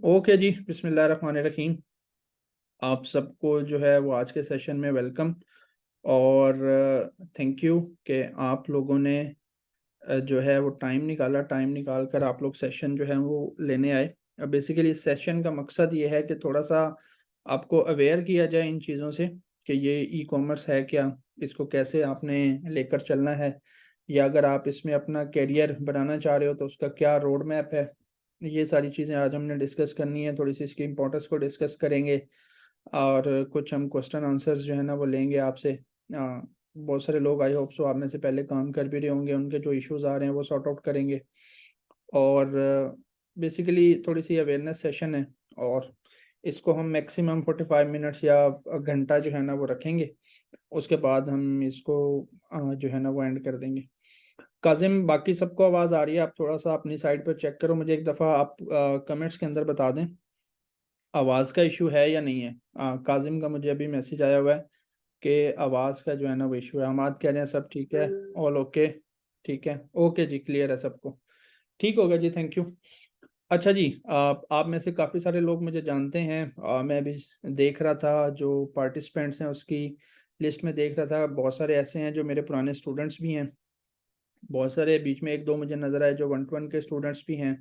Okay जी, बिस्मिल्लाहिर्रहमानिर्रहीम। आप सबको जो है वो आज के सेशन में वेलकम और थैंक यू कि आप लोगों ने जो है वो टाइम निकाल कर आप लोग सेशन जो है वो लेने आए। बेसिकली इस सेशन का मकसद ये है कि थोड़ा-सा आपको अवेयर किया जाए इन चीज़ों से कि ये ई-कॉमर्स है क्या? इसको कैसे आपने लेकर चलना है? या अगर आप इसमें अपना करियर बनाना चाह रहे हो तो उसका क्या रोड मैप है? ये सारी चीज़ें आज हमने डिस्कस करनी है, थोड़ी-सी इसकी इम्पोर्टेंस को डिस्कस करेंगे और कुछ हम क्वेश्चन आंसर्स जो है ना वो लेंगे आपसे। बहुत सारे लोग आई होप सो आप में से पहले काम कर भी रहे होंगे, उनके जो इश्यूज़ आ रहे हैं वो सॉर्ट आउट करेंगे और बेसिकली थोड़ी-सी अवेयरनेस सेशन है और इसको हम मैक्सिमम 45 मिनट्स या घंटा जो है ना वो रखेंगे। उसके बाद हम इसको जो है ना वो एंड कर देंगे। काज़िम, बाकी सबको आवाज़ आ रही है? आप थोड़ा-सा अपनी साइड पर चेक करो, मुझे एक दफ़ा आप कमेंट्स के अंदर बता दें, आवाज़ का इश्यू है या नहीं है? काज़िम का मुझे अभी मैसेज आया हुआ है कि आवाज़ का जो है ना वो इश्यू है। हमाद कह रहे हैं सब ठीक है, ऑल ओके, ठीक है। ओके जी, क्लियर है सबको। ठीक हो गया जी, थैंक यू। अच्छा जी, आप में से काफ़ी सारे लोग मुझे जानते हैं। मैं अभी देख रहा था जो पार्टिसिपेंट्स हैं उसकी लिस्ट में देख रहा था, बहुत सारे ऐसे हैं जो मेरे पुराने स्टूडेंट्स भी हैं। बहुत सारे बीच में 1-2 मुझे नज़र आए जो 1 टू 1 के स्टूडेंट्स भी हैं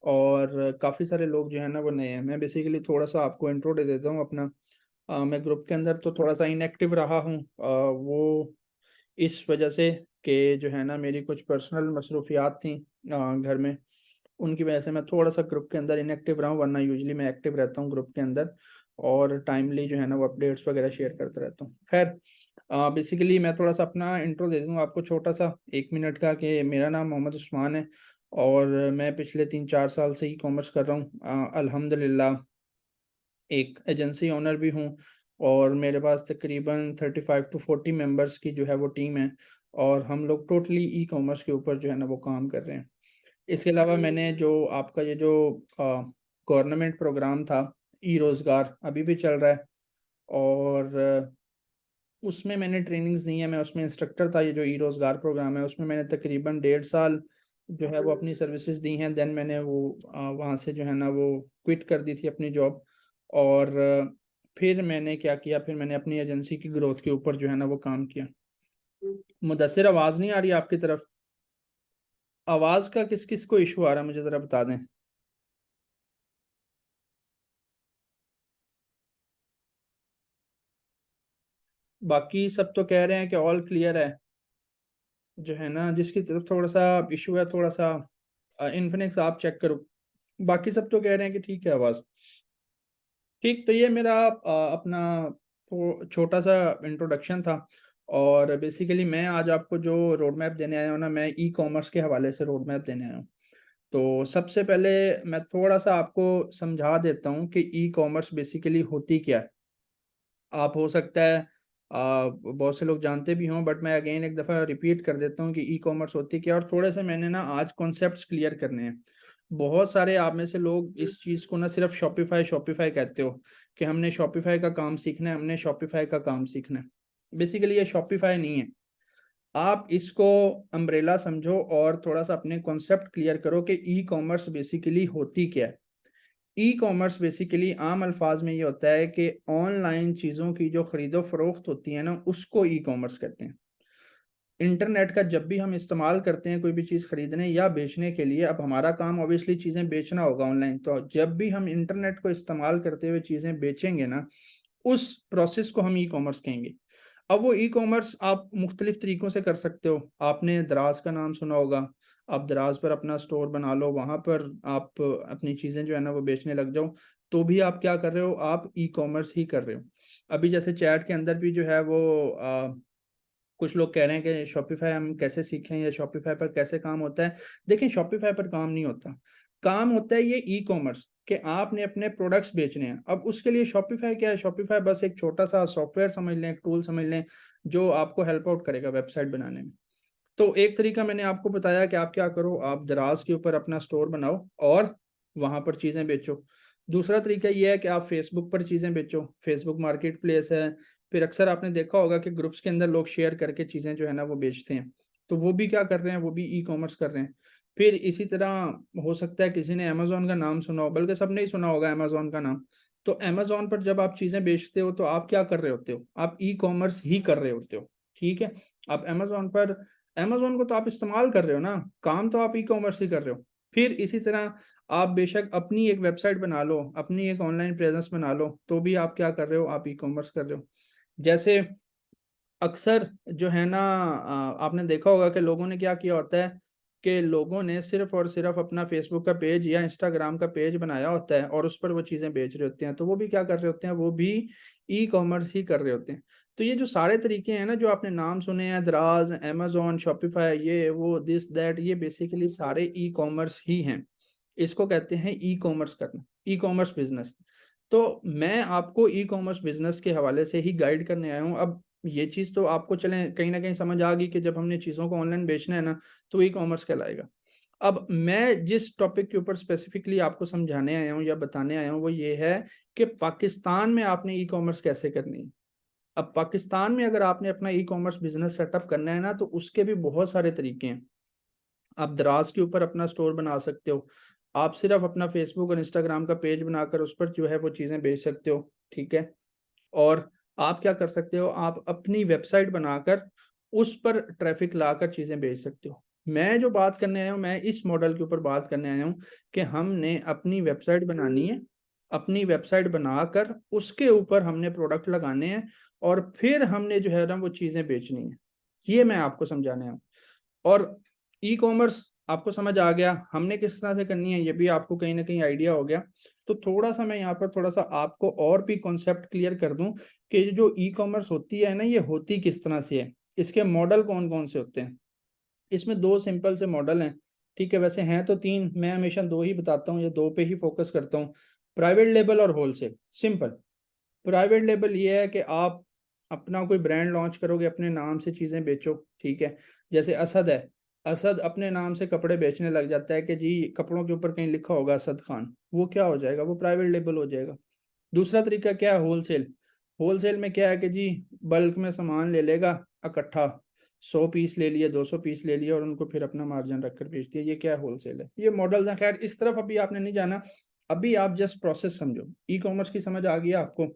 और काफ़ी सारे लोग जो हैं ना वो नए हैं। मैं बेसिकली थोड़ा-सा आपको इंट्रो दे देता हूँ अपना। मैं ग्रुप के अंदर तो थोड़ा-सा इनएक्टिव रहा हूँ, वो इस वजह से कि जो है ना मेरी कुछ पर्सनल मसरूफ़ियात थी घर में, उनकी वजह से मैं थोड़ा-सा ग्रुप के अंदर इनएक्टिव रहा हूँ, वरना यूजुअली मैं एक्टिव रहता हूँ ग्रुप के अंदर और टाइमली जो है ना वो अपडेट्स वगैरह शेयर करता रहता हूँ। ख़ैर, बेसिकली मैं थोड़ा-सा अपना इंट्रो दे दूँ आपको छोटा-सा 1 मिनट का कि मेरा नाम मोहम्मद उस्मान है और मैं पिछले 3-4 साल से ई-कॉमर्स कर रहा हूँ। अल्हम्दुलिल्लाह एक एजेंसी ओनर भी हूँ और मेरे पास तकरीबन 35 टू 40 मेंबर्स की जो है वो टीम है और हम लोग टोटली ई-कॉमर्स के ऊपर जो है ना वो काम कर रहे हैं। इसके अलावा मैंने जो आपका ये जो गवर्नमेंट प्रोग्राम था, ई-रोज़गार अभी भी चल रहा है और उसमें मैंने ट्रेनिंग्स दी हैं, मैं उसमें इंस्ट्रक्टर था। ये जो ई-रोज़गार प्रोग्राम है उसमें मैंने तकरीबन 1.5 साल जो है वो अपनी सर्विसेज़ दी हैं। देन मैंने वो वहाँ से जो है ना वो क्विट कर दी थी अपनी जॉब और फिर मैंने क्या किया, फिर मैंने अपनी एजेंसी की ग्रोथ के ऊपर जो है ना वो काम किया। मुदस्सिर, आवाज़ नहीं आ रही आपकी तरफ? आवाज़ का किस-किस को इश्यू आ रहा है मुझे ज़रा बता दें? बाकी सब तो कह रहे हैं कि ऑल क्लियर है। जो है ना जिसकी तरफ थोड़ा-सा इश्यू है, थोड़ा-सा इन्फिनिक्स आप चेक करो। बाकी सब तो कह रहे हैं कि ठीक है आवाज़। ठीक, तो ये मेरा अपना छोटा-सा इंट्रोडक्शन था और बेसिकली मैं आज आपको जो रोड मैप देने आया हूँ ना, मैं ई-कॉमर्स के हवाले से रोड मैप देने आया हूँ। तो सबसे पहले मैं थोड़ा-सा आपको समझा देता हूँ कि ई-कॉमर्स बेसिकली होती क्या है। आप हो सकता है बहुत से लोग जानते भी हों, बट मैं अगेन एक दफ़ा रिपीट कर देता हूँ कि ई-कॉमर्स होती क्या है और थोड़े से मैंने ना आज कॉन्सेप्ट्स क्लियर करने हैं। बहुत सारे आप में से लोग इस चीज़ को ना सिर्फ़ शॉपिफ़ाई शॉपिफ़ाई कहते हो कि हमने शॉपिफ़ाई का काम सीखना है, हमने शॉपिफ़ाई का काम सीखना है। बेसिकली ये शॉपिफ़ाई नहीं है। आप इसको अम्ब्रेला समझो और थोड़ा-सा अपने कॉन्सेप्ट क्लियर करो कि ई-कॉमर्स बेसिकली होती क्या है। ई-कॉमर्स बेसिकली आम अल्फाज में ये होता है कि ऑनलाइन चीज़ों की जो खरीदो-फ़रोख्त होती है ना, उसको ई-कॉमर्स कहते हैं। इंटरनेट का जब भी हम इस्तेमाल करते हैं कोई भी चीज़ खरीदने या बेचने के लिए, अब हमारा काम ऑब्वियसली चीज़ें बेचना होगा ऑनलाइन, तो जब भी हम इंटरनेट को इस्तेमाल करते हुए चीज़ें बेचेंगे ना, उस प्रोसेस को हम ई-कॉमर्स कहेंगे। अब वो ई-कॉमर्स आप मुख्तलिफ तरीकों से कर सकते हो। आपने दराज़ का नाम सुना होगा, आप दराज़ पर अपना स्टोर बना लो, वहाँ पर आप अपनी चीज़ें जो है ना वो बेचने लग जाओ, तो भी आप क्या कर रहे हो, आप ई-कॉमर्स ही कर रहे हो। अभी जैसे चैट के अंदर भी जो है वो कुछ लोग कह रहे हैं कि शॉपिफ़ाई हम कैसे सीखें या शॉपिफ़ाई पर कैसे काम होता है। देखिए, शॉपिफ़ाई पर काम नहीं होता। काम होता है ये ई-कॉमर्स कि आपने अपने प्रोडक्ट्स बेचने हैं। अब उसके लिए शॉपिफ़ाई क्या है? शॉपिफ़ाई बस एक छोटा-सा सॉफ्टवेयर समझ लें, एक टूल समझ लें, जो आपको हेल्प आउट करेगा वेबसाइट बनाने में। तो एक तरीका मैंने आपको बताया कि आप क्या करो, आप दराज़ के ऊपर अपना स्टोर बनाओ और वहाँ पर चीज़ें बेचो। दूसरा तरीका ये है कि आप फ़ेसबुक पर चीज़ें बेचो, फ़ेसबुक मार्केटप्लेस है, फिर अक्सर आपने देखा होगा कि ग्रुप्स के अंदर लोग शेयर करके चीज़ें जो है ना वो बेचते हैं। तो वो भी क्या कर रहे हैं, वो भी ई-कॉमर्स कर रहे हैं। फिर इसी तरह हो सकता है किसी ने अमेजोन का नाम सुना हो, बल्कि सबने ही सुना होगा अमेजोन का नाम। तो अमेजोन पर जब आप चीजें बेचते हो तो आप क्या कर रहे होते हो, आप ई कॉमर्स ही कर रहे होते हो। ठीक है, आप अमेजोन पर, अमेजोन को तो आप इस्तेमाल कर रहे हो ना, काम तो आप ई कॉमर्स ही कर रहे हो। फिर इसी तरह आप बेशक अपनी एक वेबसाइट बना लो, अपनी एक ऑनलाइन प्रेजेंस बना लो, तो भी आप क्या कर रहे हो, आप ई कॉमर्स कर रहे हो। जैसे अक्सर जो है ना, आपने देखा होगा कि लोगों ने क्या किया होता है कि लोगों ने सिर्फ और सिर्फ अपना फेसबुक का पेज या इंस्टाग्राम का पेज बनाया होता है और उस पर वो चीज़ें बेच रहे होते हैं, तो वो भी क्या कर रहे होते हैं, वो भी ई कॉमर्स ही कर रहे होते हैं। तो ये जो सारे तरीके हैं ना जो आपने नाम सुने हैं, दराज, अमेजोन, शॉपिफाई, ये वो दिस दैट, ये बेसिकली सारे ई कॉमर्स ही हैं। इसको कहते हैं ई कॉमर्स करना, ई कॉमर्स बिजनेस। तो मैं आपको ई कॉमर्स बिजनेस के हवाले से ही गाइड करने आया हूँ। अब ये चीज़ तो आपको चले कहीं ना कहीं समझ आ गई कि जब हमने चीज़ों को ऑनलाइन बेचना है ना, तो ई कॉमर्स कहलाएगा। अब मैं जिस टॉपिक के ऊपर स्पेसिफिकली आपको समझाने आया हूँ या बताने आया हूँ वो ये है कि पाकिस्तान में आपने ई कॉमर्स कैसे करनी है। अब पाकिस्तान में अगर आपने अपना ई कॉमर्स बिजनेस सेटअप करना है ना, तो उसके भी बहुत सारे तरीके हैं। आप दराज के ऊपर अपना स्टोर बना सकते हो, आप सिर्फ अपना फेसबुक और इंस्टाग्राम का पेज बनाकर उस पर जो है वो चीज़ें बेच सकते हो। ठीक है, और आप क्या कर सकते हो, आप अपनी वेबसाइट बनाकर उस पर ट्रैफिक लाकर चीज़ें बेच सकते हो। मैं जो बात करने आया हूँ, मैं इस मॉडल के ऊपर बात करने आया हूँ कि हमने अपनी वेबसाइट बनानी है, अपनी वेबसाइट बनाकर उसके ऊपर हमने प्रोडक्ट लगाने हैं और फिर हमने जो है ना वो चीज़ें बेचनी है। ये मैं आपको समझाने आया हूँ। और ई कॉमर्स आपको समझ आ गया हमने किस तरह से करनी है, ये भी आपको कहीं ना कहीं आइडिया हो गया। तो थोड़ा सा मैं यहाँ पर थोड़ा सा आपको और भी कॉन्सेप्ट क्लियर कर दूं कि जो ई कॉमर्स होती है ना, ये होती किस तरह से है, इसके मॉडल कौन कौन से होते हैं। इसमें दो सिंपल से मॉडल हैं। ठीक है, वैसे हैं तो तीन, मैं हमेशा दो ही बताता हूँ या दो पे ही फोकस करता हूँ। प्राइवेट लेबल और होलसेल। सिंपल, प्राइवेट लेबल ये है कि आप अपना कोई ब्रांड लॉन्च करोगे, अपने नाम से चीज़ें बेचो। ठीक है, जैसे असद है, असद अपने नाम से कपड़े बेचने लग जाता है कि जी कपड़ों के ऊपर कहीं लिखा होगा असद खान, वो क्या हो जाएगा, वो प्राइवेट लेबल हो जाएगा। दूसरा तरीका क्या है, होलसेल। होलसेल में क्या है कि जी बल्क में सामान ले लेगा इकट्ठा, 100 पीस ले लिए, 200 पीस ले लिए और उनको फिर अपना मार्जिन रखकर बेच दिया, ये क्या है, होलसेल है। ये मॉडल है, खैर इस तरफ अभी आपने नहीं जाना, अभी आप जस्ट प्रोसेस समझो। ई कॉमर्स की समझ आ गई आपको।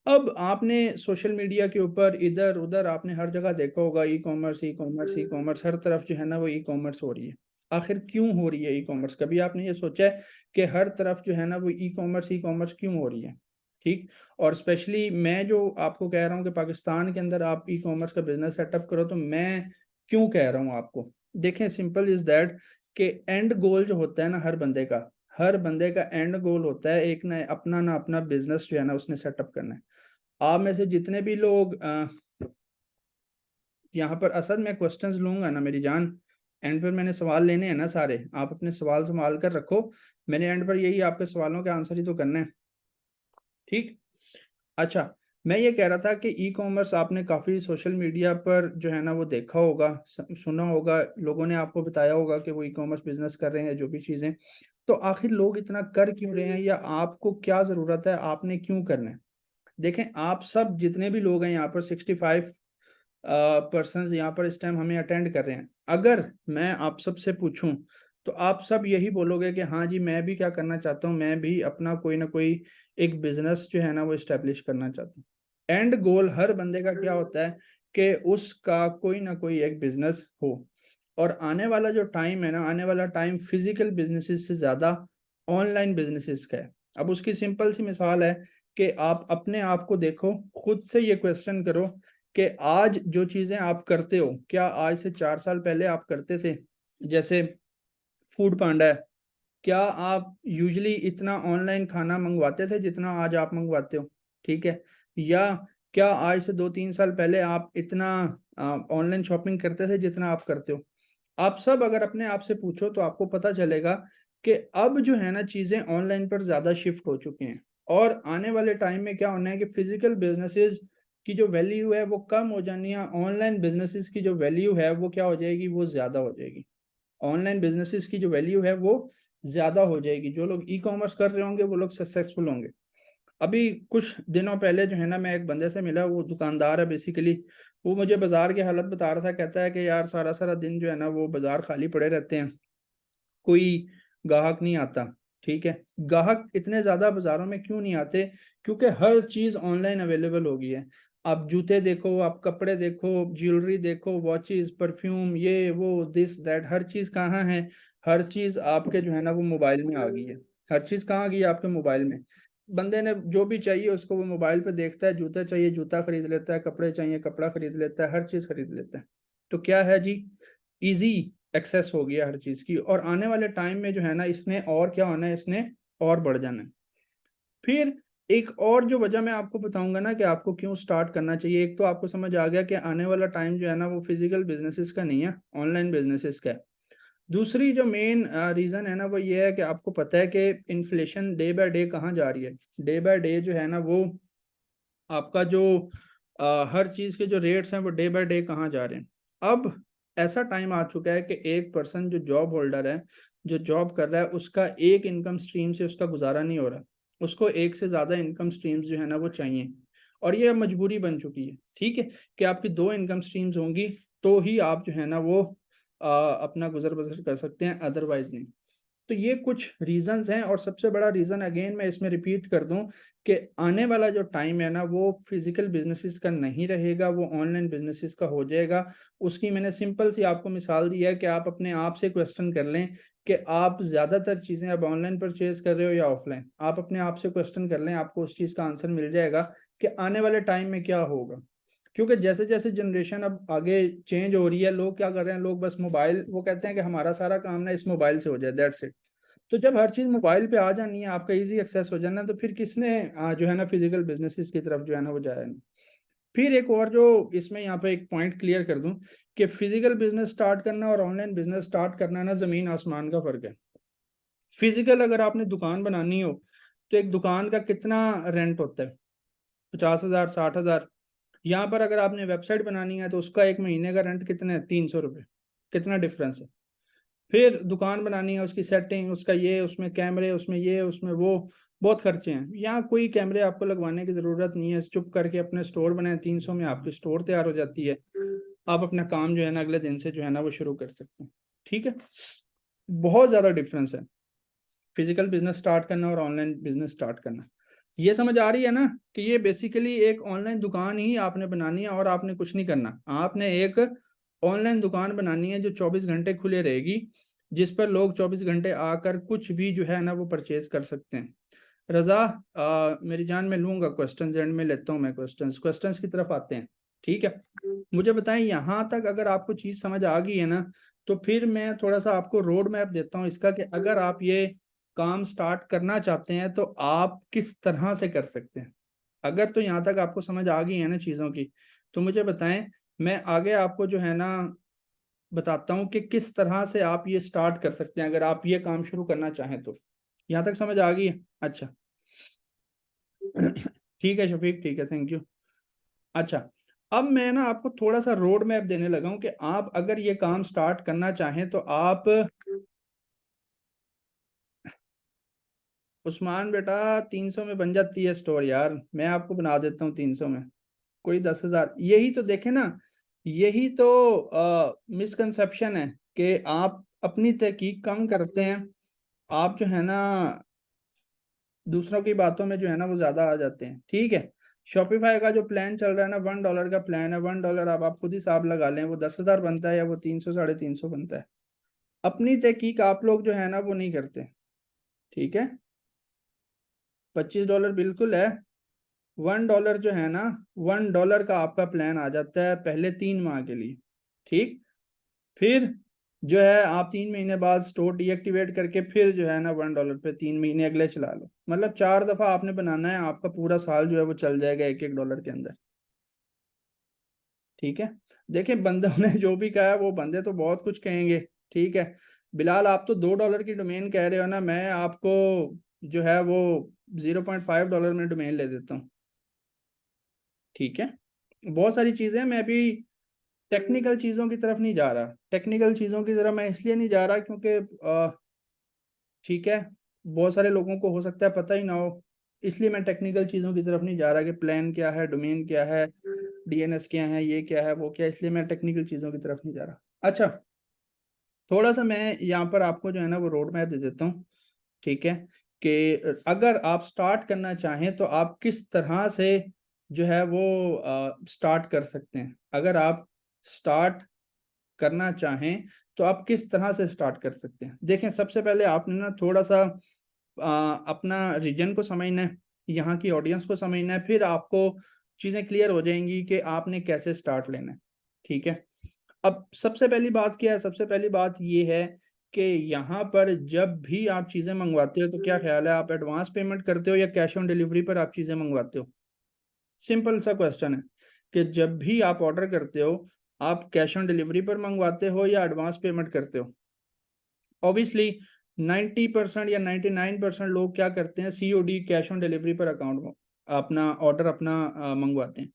अब आपने सोशल मीडिया के ऊपर इधर उधर आपने हर जगह देखा होगा e commerce, e commerce, e commerce, हर तरफ जो है ना वो ई कॉमर्स हो रही है। आखिर क्यों हो रही है ई कॉमर्स, कभी आपने ये सोचा है कि हर तरफ जो है ना वो ई कॉमर्स क्यों हो रही है। ठीक, और स्पेशली मैं जो आपको कह रहा हूँ कि पाकिस्तान के अंदर आप ई कॉमर्स का बिजनेस सेटअप करो, तो मैं क्यों कह रहा हूँ आपको। देखें, सिंपल इज दैट कि एंड गोल जो होता है ना हर बंदे का, हर बंदे का एंड गोल होता है एक ना अपना बिजनेस जो है ना उसने सेटअप करना है। आप में से जितने भी लोग यहाँ पर, असद मैं क्वेश्चंस लूंगा ना मेरी जान, एंड पर मैंने सवाल लेने हैं ना सारे, आप अपने सवाल संभाल कर रखो। मैंने एंड पर यही आपके सवालों के आंसर ही तो करना है। ठीक, अच्छा, मैं ये कह रहा था कि ई कॉमर्स आपने काफ़ी सोशल मीडिया पर जो है ना वो देखा होगा, सुना होगा, लोगों ने आपको बताया होगा कि वो ई कॉमर्स बिजनेस कर रहे हैं, जो भी चीज़ें। तो आखिर लोग इतना कर क्यों रहे हैं, या आपको क्या ज़रूरत है, आपने क्यों करना है। देखें, आप सब जितने भी लोग हैं यहाँ पर 65 पर्सन यहाँ पर इस टाइम हमें अटेंड कर रहे हैं, अगर मैं आप सब से पूछूं तो आप सब यही बोलोगे कि हाँ जी मैं भी क्या करना चाहता हूँ, मैं भी अपना कोई ना कोई एक बिजनेस जो है ना वो इस्टेब्लिश करना चाहता हूँ। एंड गोल हर बंदे का क्या होता है कि उसका कोई ना कोई एक बिजनेस हो। और आने वाला जो टाइम है ना, आने वाला टाइम फिजिकल बिजनेसेस से ज़्यादा ऑनलाइन बिजनेसेस का है। अब उसकी सिंपल सी मिसाल है कि आप अपने आप को देखो, खुद से ये क्वेश्चन करो कि आज जो चीज़ें आप करते हो, क्या आज से 4 साल पहले आप करते थे। जैसे फूड पांडा है, क्या आप यूजली इतना ऑनलाइन खाना मंगवाते थे जितना आज आप मंगवाते हो। ठीक है, या क्या आज से 2-3 साल पहले आप इतना ऑनलाइन शॉपिंग करते थे जितना आप करते हो। आप सब अगर अपने आप से पूछो तो आपको पता चलेगा कि अब जो है ना चीज़ें ऑनलाइन पर ज़्यादा शिफ्ट हो चुकी हैं। और आने वाले टाइम में क्या होना है कि फिजिकल बिजनेसेस की जो वैल्यू है वो कम हो जानी है, ऑनलाइन बिजनेसेस की जो वैल्यू है वो क्या हो जाएगी, वो ज़्यादा हो जाएगी। ऑनलाइन बिजनेसेस की जो वैल्यू है वो ज़्यादा हो जाएगी, जो लोग ई कॉमर्स कर रहे होंगे वो लोग सक्सेसफुल होंगे। अभी कुछ दिनों पहले जो है ना, मैं एक बंदे से मिला, वो दुकानदार है बेसिकली। वो मुझे बाजार की हालत बता रहा था, कहता है कि यार सारा सारा दिन जो है ना वो बाजार खाली पड़े रहते हैं, कोई ग्राहक नहीं आता। ठीक है, ग्राहक इतने ज्यादा बाजारों में क्यों नहीं आते? क्योंकि हर चीज ऑनलाइन अवेलेबल हो गई है। आप जूते देखो, आप कपड़े देखो, ज्वेलरी देखो, वॉचेस, परफ्यूम, ये वो, दिस दैट, हर चीज कहाँ है? हर चीज आपके जो है ना वो मोबाइल में आ गई है। हर चीज कहाँ आ गई है? आपके मोबाइल में। बंदे ने जो भी चाहिए उसको वो मोबाइल पे देखता है, जूते चाहिए जूता खरीद लेता है, कपड़े चाहिए कपड़ा खरीद लेता है, हर चीज खरीद लेता है। तो क्या है जी, इजी एक्सेस हो गया हर चीज की। और आने वाले टाइम में जो है ना, इसने और क्या होना है, इसने और बढ़ जाना है। फिर एक और जो वजह मैं आपको बताऊंगा ना कि आपको क्यों स्टार्ट करना चाहिए, एक तो आपको समझ आ गया कि आने वाला टाइम जो है ना वो फिजिकल बिजनेसेस का नहीं है, ऑनलाइन बिजनेसेस का है। दूसरी जो मेन रीजन है ना वो ये है कि आपको पता है कि इन्फ्लेशन डे बाय डे कहाँ जा रही है। डे बाय डे जो है ना वो आपका जो हर चीज के जो रेट्स हैं वो डे बाय डे कहाँ जा रहे हैं। अब ऐसा टाइम आ चुका है कि एक पर्सन जो जॉब होल्डर है, जो जॉब कर रहा है, उसका एक इनकम स्ट्रीम से उसका गुजारा नहीं हो रहा। उसको एक से ज्यादा इनकम स्ट्रीम्स जो है ना वो चाहिए। और ये अब मजबूरी बन चुकी है, ठीक है, कि आपकी दो इनकम स्ट्रीम्स होंगी तो ही आप जो है ना वो अपना गुजर बसर कर सकते हैं, अदरवाइज नहीं। तो ये कुछ रीजंस हैं। और सबसे बड़ा रीजन अगेन मैं इसमें रिपीट कर दूं कि आने वाला जो टाइम है ना वो फिजिकल बिजनेसेस का नहीं रहेगा, वो ऑनलाइन बिजनेसेस का हो जाएगा। उसकी मैंने सिंपल सी आपको मिसाल दी है कि आप अपने आप से क्वेश्चन कर लें कि आप ज्यादातर चीजें अब ऑनलाइन परचेज कर रहे हो या ऑफलाइन। आप अपने आप से क्वेश्चन कर लें, आपको उस चीज का आंसर मिल जाएगा कि आने वाले टाइम में क्या होगा। क्योंकि जैसे जैसे जनरेशन अब आगे चेंज हो रही है, लोग क्या कर रहे हैं, लोग बस मोबाइल, वो कहते हैं कि हमारा सारा काम ना इस मोबाइल से हो जाए, दैट्स इट। तो जब हर चीज मोबाइल पे आ जानी है, आपका इजी एक्सेस हो जाना है, तो फिर किसने जो है ना फिजिकल बिजनेसेस की तरफ जो है ना वो जाया नहीं। फिर एक और जो इसमें यहाँ पे एक पॉइंट क्लियर कर दूं कि फिजिकल बिजनेस स्टार्ट करना और ऑनलाइन बिजनेस स्टार्ट करना ना जमीन आसमान का फर्क है। फिजिकल अगर आपने दुकान बनानी हो तो एक दुकान का कितना रेंट होता है? 50,000, 60,000। यहाँ पर अगर आपने वेबसाइट बनानी है तो उसका एक महीने का रेंट कितना है? 300 रुपये। कितना डिफरेंस है? फिर दुकान बनानी है, उसकी सेटिंग, उसका ये, उसमें कैमरे, उसमें ये, उसमें वो, बहुत खर्चे हैं। यहाँ कोई कैमरे आपको लगवाने की जरूरत नहीं है, चुप करके अपने स्टोर बनाए, 300 में आपकी स्टोर तैयार हो जाती है। आप अपना काम जो है ना अगले दिन से जो है ना वो शुरू कर सकते हैं। ठीक है, बहुत ज्यादा डिफरेंस है फिजिकल बिजनेस स्टार्ट करना और ऑनलाइन बिजनेस स्टार्ट करना। ये समझ आ रही है ना कि ये बेसिकली एक ऑनलाइन दुकान ही आपने बनानी है और आपने कुछ नहीं करना। आपने एक ऑनलाइन दुकान बनानी है जो 24 घंटे खुले रहेगी, जिस पर लोग 24 घंटे आकर कुछ भी जो है ना वो परचेज कर सकते हैं। रजा, मेरी जान, मैं लूंगा क्वेश्चन एंड में लेता हूँ मैं क्वेश्चंस क्वेश्चंस की तरफ आते हैं। ठीक है, मुझे बताएं यहाँ तक अगर आपको चीज समझ आ गई है ना, तो फिर मैं थोड़ा सा आपको रोड मैप देता हूँ इसका कि अगर आप ये काम स्टार्ट करना चाहते हैं तो आप किस तरह से कर सकते हैं। अगर तो यहाँ तक आपको समझ आ गई है ना चीज़ों की, तो मुझे बताएं, मैं आगे आपको जो है ना बताता हूँ कि किस तरह से आप ये स्टार्ट कर सकते हैं अगर आप ये काम शुरू करना चाहें तो। यहाँ तक समझ आ गई है? अच्छा। ठीक है शफीक, ठीक है, थैंक यू। अच्छा, अब मैं ना आपको थोड़ा सा रोड मैप देने लगा हूँ कि आप अगर ये काम स्टार्ट करना चाहें तो आप, उस्मान बेटा, 300 में बन जाती है स्टोर यार, मैं आपको बना देता हूँ 300 में। कोई 10,000, यही तो देखे ना, यही तो मिसकंसेप्शन है कि आप अपनी तहकीक कम करते हैं। आप जो है ना दूसरों की बातों में जो है ना वो ज्यादा आ जाते हैं। ठीक है, शॉपिफाई का जो प्लान चल रहा है ना, $1 का प्लान है। $1 आप खुद ही हिसाब लगा लें, वो 10,000 बनता है या वो 300, 350 बनता है। अपनी तहकीक आप लोग जो है ना वो नहीं करते। ठीक है, $25 बिल्कुल है। $1 जो है ना, $1 का आपका प्लान आ जाता है पहले 3 माह के लिए। ठीक, फिर जो है आप 3 महीने बाद स्टोर डीएक्टिवेट करके फिर जो है ना $1 पे 3 महीने अगले चला लो। मतलब 4 दफा आपने बनाना है, आपका पूरा साल जो है वो चल जाएगा $1-1 के अंदर। ठीक है, देखिए बंदों ने जो भी कहा है, वो बंदे तो बहुत कुछ कहेंगे। ठीक है, बिलाल आप तो $2 की डोमेन कह रहे हो ना, मैं आपको जो है वो $0.5 में डोमेन ले देता हूँ। ठीक है, बहुत सारी चीजें, मैं अभी टेक्निकल चीजों की तरफ नहीं जा रहा। टेक्निकल चीजों की तरफ मैं इसलिए नहीं जा रहा क्योंकि ठीक है, बहुत सारे लोगों को हो सकता है पता ही ना हो। इसलिए मैं टेक्निकल चीज़ों की तरफ नहीं जा रहा कि प्लान क्या है, डोमेन क्या है, डीएनएस क्या है, ये क्या है, वो क्या है, इसलिए मैं टेक्निकल चीज़ों की तरफ नहीं जा रहा। अच्छा, थोड़ा सा मैं यहाँ पर आपको जो है ना वो रोड मैप दे देता हूँ, ठीक है, कि अगर आप स्टार्ट करना चाहें तो आप किस तरह से जो है वो स्टार्ट कर सकते हैं। अगर आप स्टार्ट करना चाहें तो आप किस तरह से स्टार्ट कर सकते हैं। देखें, सबसे पहले आपने ना थोड़ा सा अपना रीजन को समझना है, यहाँ की ऑडियंस को समझना है, फिर आपको चीज़ें क्लियर हो जाएंगी कि आपने कैसे स्टार्ट लेना है, ठीक है। अब सबसे पहली बात क्या है, सबसे पहली बात ये है कि यहाँ पर जब भी आप चीज़ें मंगवाते हो तो क्या ख्याल है, आप एडवांस पेमेंट करते हो या कैश ऑन डिलीवरी पर आप चीज़ें मंगवाते हो? सिंपल सा क्वेश्चन है कि जब भी आप ऑर्डर करते हो, आप कैश ऑन डिलीवरी पर मंगवाते हो या एडवांस पेमेंट करते हो? ऑब्वियसली 90% या 99% लोग क्या करते हैं, सीओडी कैश ऑन डिलीवरी पर अकाउंट अपना ऑर्डर अपना मंगवाते हैं।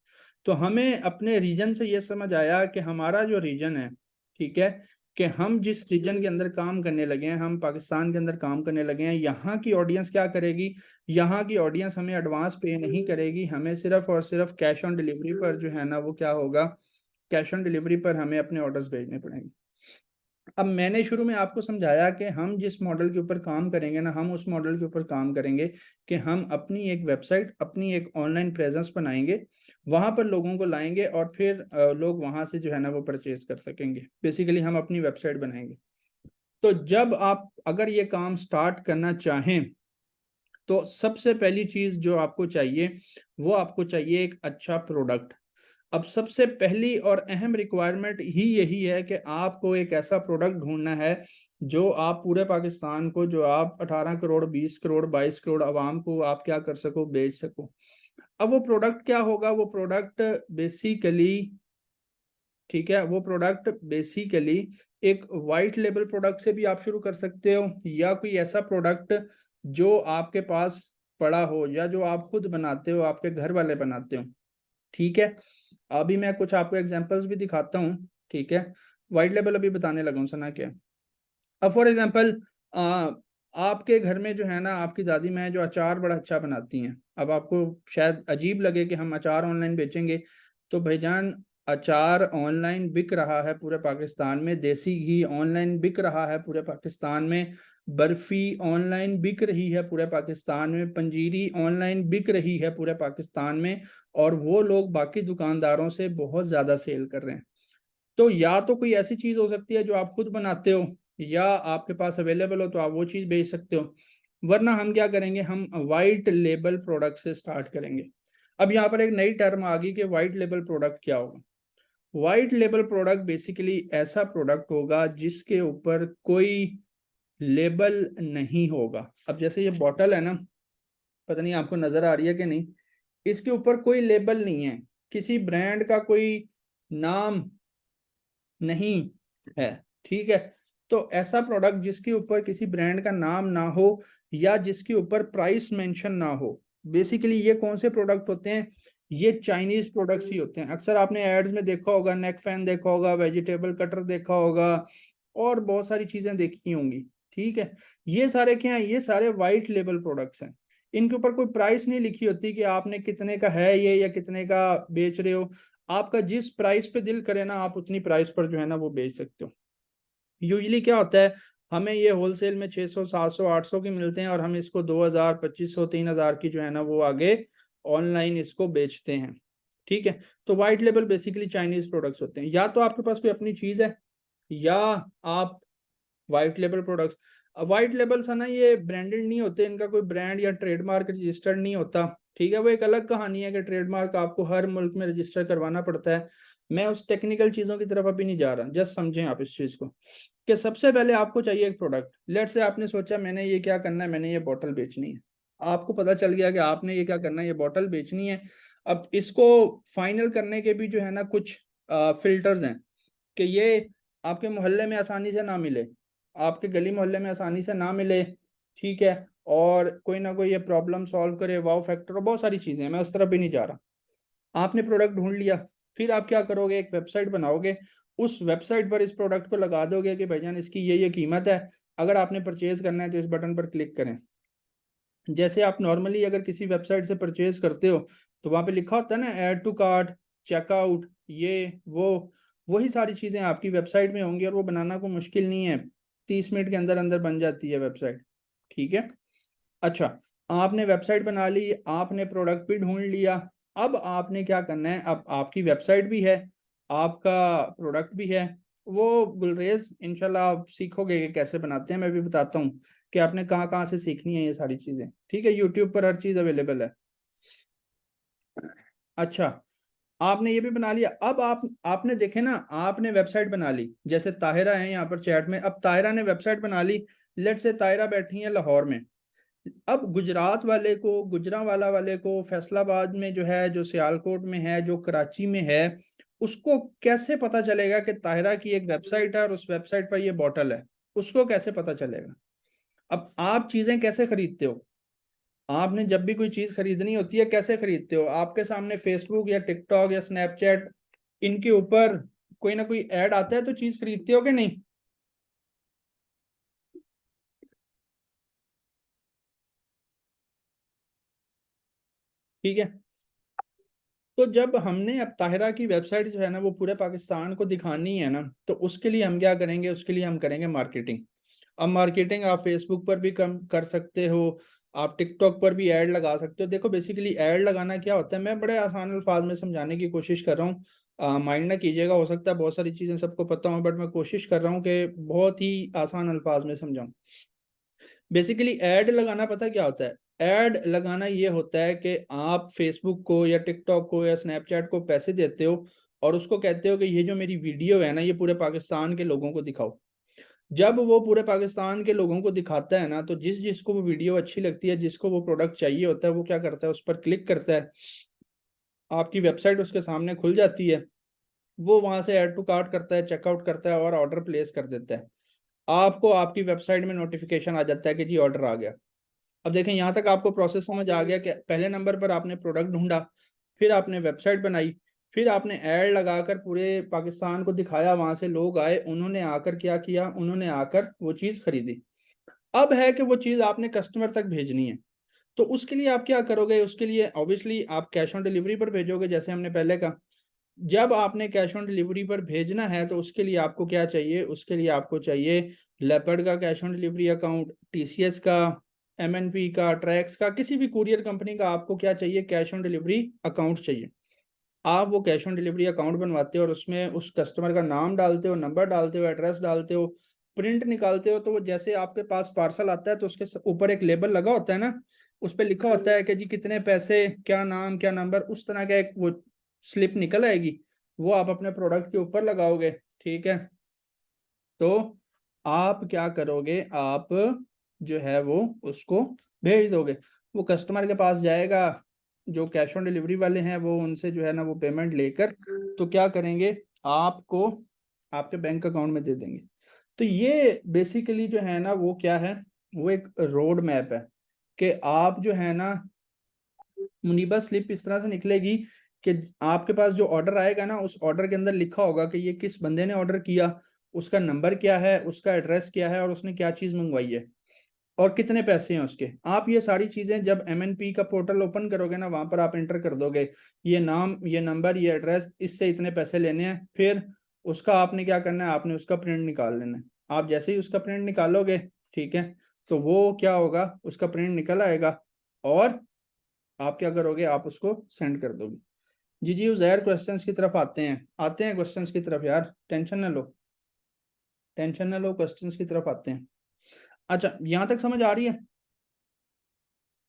तो हमें अपने रीजन से ये समझ आया कि हमारा जो रीजन है, ठीक है, कि हम जिस रीजन के अंदर काम करने लगे हैं, हम पाकिस्तान के अंदर काम करने लगे हैं, यहाँ की ऑडियंस क्या करेगी, यहाँ की ऑडियंस हमें एडवांस पे नहीं करेगी, हमें सिर्फ और सिर्फ कैश ऑन डिलीवरी पर जो है ना वो क्या होगा, कैश ऑन डिलीवरी पर हमें अपने ऑर्डर्स भेजने पड़ेंगे। अब मैंने शुरू में आपको समझाया कि हम जिस मॉडल के ऊपर काम करेंगे ना, हम उस मॉडल के ऊपर काम करेंगे कि हम अपनी एक वेबसाइट, अपनी एक ऑनलाइन प्रेजेंस बनाएंगे, वहां पर लोगों को लाएंगे और फिर लोग वहां से जो है ना वो परचेज कर सकेंगे। बेसिकली हम अपनी वेबसाइट बनाएंगे। तो जब आप अगर ये काम स्टार्ट करना चाहें तो सबसे पहली चीज जो आपको चाहिए वो आपको चाहिए एक अच्छा प्रोडक्ट। अब सबसे पहली और अहम रिक्वायरमेंट ही यही है कि आपको एक ऐसा प्रोडक्ट ढूंढना है जो आप पूरे पाकिस्तान को, जो आप 18 करोड़ 20 करोड़ 22 करोड़ आवाम को आप क्या कर सको, बेच सको। अब वो प्रोडक्ट क्या होगा, वो प्रोडक्ट बेसिकली, ठीक है, वो प्रोडक्ट बेसिकली एक वाइट लेबल प्रोडक्ट से भी आप शुरू कर सकते हो, या कोई ऐसा प्रोडक्ट जो आपके पास पड़ा हो या जो आप खुद बनाते हो, आपके घर वाले बनाते हो, ठीक है। अभी मैं कुछ आपको एग्जांपल्स भी दिखाता हूँ, ठीक है। वाइट लेबल अभी बताने लगा हूँ, सुना क्या। अब फॉर एग्जांपल आपके घर में जो है ना आपकी दादी माँ जो अचार बड़ा अच्छा बनाती हैं। अब आपको शायद अजीब लगे कि हम अचार ऑनलाइन बेचेंगे, तो भाईजान अचार ऑनलाइन बिक रहा है पूरे पाकिस्तान में, देसी घी ऑनलाइन बिक रहा है पूरे पाकिस्तान में, बर्फी ऑनलाइन बिक रही है पूरे पाकिस्तान में, पंजीरी ऑनलाइन बिक रही है पूरे पाकिस्तान में, और वो लोग बाकी दुकानदारों से बहुत ज़्यादा सेल कर रहे हैं। तो या तो कोई ऐसी चीज़ हो सकती है जो आप खुद बनाते हो या आपके पास अवेलेबल हो तो आप वो चीज़ बेच सकते हो, वरना हम क्या करेंगे, हम वाइट लेबल प्रोडक्ट से स्टार्ट करेंगे। अब यहाँ पर एक नई टर्म आ गई कि वाइट लेबल प्रोडक्ट क्या होगा। वाइट लेबल प्रोडक्ट बेसिकली ऐसा प्रोडक्ट होगा जिसके ऊपर कोई लेबल नहीं होगा। अब जैसे ये बॉटल है ना, पता नहीं आपको नजर आ रही है कि नहीं, इसके ऊपर कोई लेबल नहीं है, किसी ब्रांड का कोई नाम नहीं है, ठीक है। तो ऐसा प्रोडक्ट जिसके ऊपर किसी ब्रांड का नाम ना हो या जिसके ऊपर प्राइस मेंशन ना हो, बेसिकली ये कौन से प्रोडक्ट होते हैं, ये चाइनीज प्रोडक्ट्स ही होते हैं। अक्सर आपने एड्स में देखा होगा, नेक फैन देखा होगा, वेजिटेबल कटर देखा होगा, और बहुत सारी चीजें देखी होंगी, ठीक है। ये सारे क्या हैं, ये सारे वाइट लेबल प्रोडक्ट्स हैं। इनके ऊपर कोई प्राइस नहीं लिखी होती कि आपने कितने का है ये या कितने का बेच रहे हो। आपका जिस प्राइस पे दिल करे ना, आप उतनी प्राइस पर जो है ना वो बेच सकते हो। यूजली क्या होता है, हमें ये होलसेल में 600 700 800 की मिलते हैं और हम इसको 2000 2500 3000 की जो है ना वो आगे ऑनलाइन इसको बेचते हैं, ठीक है। तो white label basically Chinese products होते हैं। या तो आपके पास कोई अपनी चीज है या आप white label products. White labels है ना, ये ब्रांडेड नहीं होते, इनका कोई ब्रांड या ट्रेडमार्क रजिस्टर्ड नहीं होता, ठीक है। वो एक अलग कहानी है कि ट्रेडमार्क आपको हर मुल्क में रजिस्टर करवाना पड़ता है। मैं उस टेक्निकल चीज़ों की तरफ अभी नहीं जा रहा, जस्ट समझें आप इस चीज़ को कि सबसे पहले आपको चाहिए एक प्रोडक्ट। लेट से आपने सोचा मैंने ये क्या करना है, मैंने ये बोतल बेचनी है। आपको पता चल गया कि आपने ये क्या करना है, ये बोतल बेचनी है। अब इसको फाइनल करने के भी जो है ना कुछ फिल्टर्स हैं कि ये आपके मोहल्ले में आसानी से ना मिले, आपके गली मोहल्ले में आसानी से ना मिले, ठीक है, और कोई ना कोई ये प्रॉब्लम सॉल्व करे, वाव फैक्टर और बहुत सारी चीज़ें हैं, मैं उस तरफ भी नहीं जा रहा। आपने प्रोडक्ट ढूंढ लिया, फिर आप क्या करोगे, एक वेबसाइट बनाओगे, उस वेबसाइट पर इस प्रोडक्ट को लगा दोगे कि भाईजान इसकी ये कीमत है, अगर आपने परचेज करना है तो इस बटन पर क्लिक करें। जैसे आप नॉर्मली अगर किसी वेबसाइट से परचेज करते हो तो वहां पे लिखा होता है ना ऐड टू कार्ट, चेकआउट, ये वो, वही सारी चीजें आपकी वेबसाइट में होंगी और वो बनाना कोई मुश्किल नहीं है, 30 मिनट के अंदर अंदर बन जाती है वेबसाइट। ठीक है। अच्छा, आपने वेबसाइट बना ली, आपने प्रोडक्ट भी ढूंढ लिया, अब आपने क्या करना है, अब आपकी वेबसाइट भी है, आपका प्रोडक्ट भी है, वो गुलरेज इंशाल्लाह आप सीखोगे कि कैसे बनाते हैं, मैं भी बताता हूँ कि आपने कहाँ कहाँ से सीखनी है ये सारी चीजें। ठीक है, यूट्यूब पर हर चीज अवेलेबल है। अच्छा, आपने ये भी बना लिया, अब आपने देखे ना, आपने वेबसाइट बना ली, जैसे ताहिरा है यहाँ पर चैट में, अब ताहिरा ने वेबसाइट बना ली, लेट से ताहिरा बैठी है लाहौर में। अब गुजरात वाले को, गुजरांवाला वाले को, फैसलाबाद में जो है, जो सियालकोट में है, जो कराची में है, उसको कैसे पता चलेगा कि ताहिरा की एक वेबसाइट है और उस वेबसाइट पर ये बॉटल है? उसको कैसे पता चलेगा? अब आप चीजें कैसे खरीदते हो? आपने जब भी कोई चीज खरीदनी होती है कैसे खरीदते हो? आपके सामने फेसबुक या टिकटॉक या स्नैपचैट, इनके ऊपर कोई ना कोई ऐड आता है तो चीज खरीदते हो कि नहीं? ठीक है। तो जब हमने अब ताहिरा की वेबसाइट जो है ना वो पूरे पाकिस्तान को दिखानी है ना, तो उसके लिए हम क्या करेंगे, उसके लिए हम करेंगे मार्केटिंग। अब मार्केटिंग आप फेसबुक पर भी कम कर सकते हो, आप टिकटॉक पर भी ऐड लगा सकते हो। देखो बेसिकली ऐड लगाना क्या होता है, मैं बड़े आसान अल्फाज में समझाने की कोशिश कर रहा हूँ, माइंड ना कीजिएगा, हो सकता है बहुत सारी चीज़ें सबको पता हो, बट मैं कोशिश कर रहा हूँ कि बहुत ही आसान अल्फाज में समझाऊँ। बेसिकली ऐड लगाना पता क्या होता है? ऐड लगाना ये होता है कि आप फेसबुक को या टिकटॉक को या स्नैपचैट को पैसे देते हो और उसको कहते हो कि ये जो मेरी वीडियो है ना, ये पूरे पाकिस्तान के लोगों को दिखाओ। जब वो पूरे पाकिस्तान के लोगों को दिखाता है ना, तो जिस जिसको वो वीडियो अच्छी लगती है, जिसको वो प्रोडक्ट चाहिए होता है, वो क्या करता है, उस पर क्लिक करता है, आपकी वेबसाइट उसके सामने खुल जाती है, वो वहां से ऐड टू कार्ट करता है, चेकआउट करता है और ऑर्डर प्लेस कर देता है। आपको आपकी वेबसाइट में नोटिफिकेशन आ जाता है कि जी ऑर्डर आ गया। अब देखें, यहाँ तक आपको प्रोसेस समझ आ गया कि पहले नंबर पर आपने प्रोडक्ट ढूंढा, फिर आपने वेबसाइट बनाई, फिर आपने ऐड लगाकर पूरे पाकिस्तान को दिखाया, वहां से लोग आए, उन्होंने आकर क्या किया, उन्होंने आकर वो चीज़ खरीदी। अब है कि वो चीज़ आपने कस्टमर तक भेजनी है, तो उसके लिए आप क्या करोगे? उसके लिए ऑब्वियसली आप कैश ऑन डिलीवरी पर भेजोगे, जैसे हमने पहले कहा। जब आपने कैश ऑन डिलीवरी पर भेजना है तो उसके लिए आपको क्या चाहिए? उसके लिए आपको चाहिए लेपर्ड का cash on delivery account, TCS का, एमएनपी का, ट्रैक्स का, किसी भी कुरियर कंपनी का आपको क्या चाहिए? कैश ऑन डिलीवरी अकाउंट चाहिए। आप वो कैश ऑन डिलीवरी अकाउंट बनवाते हो और उसमें उस कस्टमर का नाम डालते हो, नंबर डालते हो, एड्रेस डालते हो, प्रिंट निकालते हो, तो वो जैसे आपके पास पार्सल आता है तो उसके ऊपर एक लेबल लगा होता है ना, उस पर लिखा होता है कि जी कितने पैसे, क्या नाम, क्या नंबर, उस तरह का एक वो स्लिप निकल आएगी, वो आप अपने प्रोडक्ट के ऊपर लगाओगे। ठीक है। तो आप क्या करोगे, आप जो है वो उसको भेज दोगे, वो कस्टमर के पास जाएगा, जो कैश ऑन डिलीवरी वाले हैं वो उनसे जो है ना वो पेमेंट लेकर तो क्या करेंगे, आपको आपके बैंक अकाउंट में दे देंगे। तो ये बेसिकली जो है ना वो क्या है, वो एक रोड मैप है कि आप जो है ना, मुनीबा स्लिप इस तरह से निकलेगी कि आपके पास जो ऑर्डर आएगा ना, उस ऑर्डर के अंदर लिखा होगा कि ये किस बंदे ने ऑर्डर किया, उसका नंबर क्या है, उसका एड्रेस क्या है और उसने क्या चीज़ मंगवाई है और कितने पैसे हैं उसके। आप ये सारी चीज़ें जब एमएनपी का पोर्टल ओपन करोगे ना, वहां पर आप इंटर कर दोगे, ये नाम, ये नंबर, ये एड्रेस, इससे इतने पैसे लेने हैं, फिर उसका आपने क्या करना है, आपने उसका प्रिंट निकाल लेना है। आप जैसे ही उसका प्रिंट निकालोगे, ठीक है, तो वो क्या होगा, उसका प्रिंट निकल आएगा और आप क्या करोगे, आप उसको सेंड कर दोगे। जी जी उजैर, क्वेश्चंस की तरफ आते हैं क्वेश्चंस की तरफ यार, टेंशन ना लो, टेंशन ना लो, क्वेश्चंस की तरफ आते हैं। अच्छा, यहाँ तक समझ आ रही है?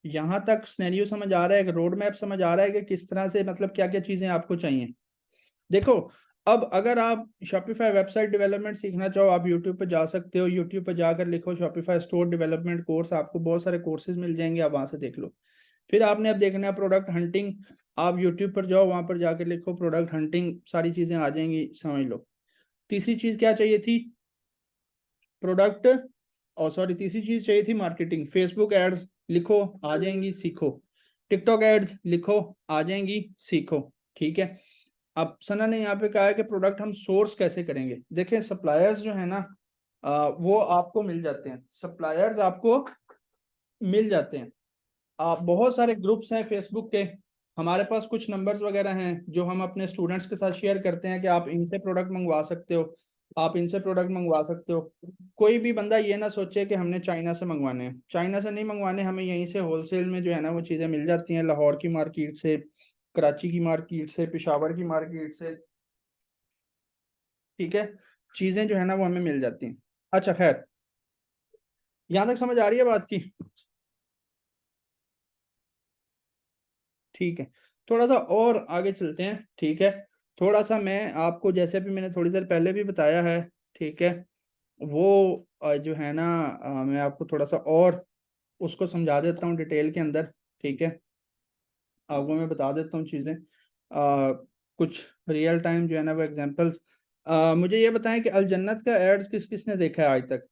यहाँ तक सिनेरियो समझ आ रहा है, रोड मैप समझ आ रहा है कि किस तरह से, मतलब क्या क्या चीजें आपको चाहिए? देखो, अब अगर आप शॉपिफाई वेबसाइट डेवलपमेंट सीखना चाहो, आप यूट्यूब पे जा सकते हो, यूट्यूब पे जाकर लिखो शॉपिफाई स्टोर डेवलपमेंट कोर्स, आपको बहुत सारे कोर्सेज मिल जाएंगे, आप वहां से देख लो। फिर आपने अब देखना है प्रोडक्ट हंटिंग, आप यूट्यूब पर जाओ, वहां पर जाकर लिखो प्रोडक्ट हंटिंग, सारी चीजें आ जाएंगी, समझ लो। तीसरी चीज क्या चाहिए थी? प्रोडक्ट, और सॉरी, तीसरी चीज चाहिए थी मार्केटिंग, फेसबुक एड्स लिखो, आ जाएंगी, सीखो। टिकटॉक एड्स लिखो, आ जाएंगी, सीखो। ठीक है। अब सना ने यहाँ पे कहा है कि प्रोडक्ट हम सोर्स कैसे करेंगे। देखें, सप्लायर्स जो है ना, वो आपको मिल जाते हैं, सप्लायर्स आपको मिल जाते हैं। बहुत सारे ग्रुप्स हैं फेसबुक के, हमारे पास कुछ नंबर्स वगैरह हैं जो हम अपने स्टूडेंट्स के साथ शेयर करते हैं कि आप इनसे प्रोडक्ट मंगवा सकते हो, आप इनसे प्रोडक्ट मंगवा सकते हो। कोई भी बंदा ये ना सोचे कि हमने चाइना से मंगवाने हैं, चाइना से नहीं मंगवाने, हमें यहीं से होलसेल में जो है ना वो चीज़ें मिल जाती हैं, लाहौर की मार्केट से, कराची की मार्केट से, पेशावर की मार्केट से। ठीक है, चीज़ें जो है ना वो हमें मिल जाती हैं। अच्छा खैर, यहाँ तक समझ आ रही है बात की? ठीक है, थोड़ा सा और आगे चलते हैं। ठीक है, थोड़ा सा मैं आपको, जैसे भी मैंने थोड़ी देर पहले भी बताया है, ठीक है, वो जो है ना मैं आपको थोड़ा सा और उसको समझा देता हूँ डिटेल के अंदर। ठीक है, आपको मैं बता देता हूँ चीज़ें, कुछ रियल टाइम जो है ना वो एग्जांपल्स। मुझे ये बताएं कि अल जन्नत का एड्स किस किसने देखा है आज तक?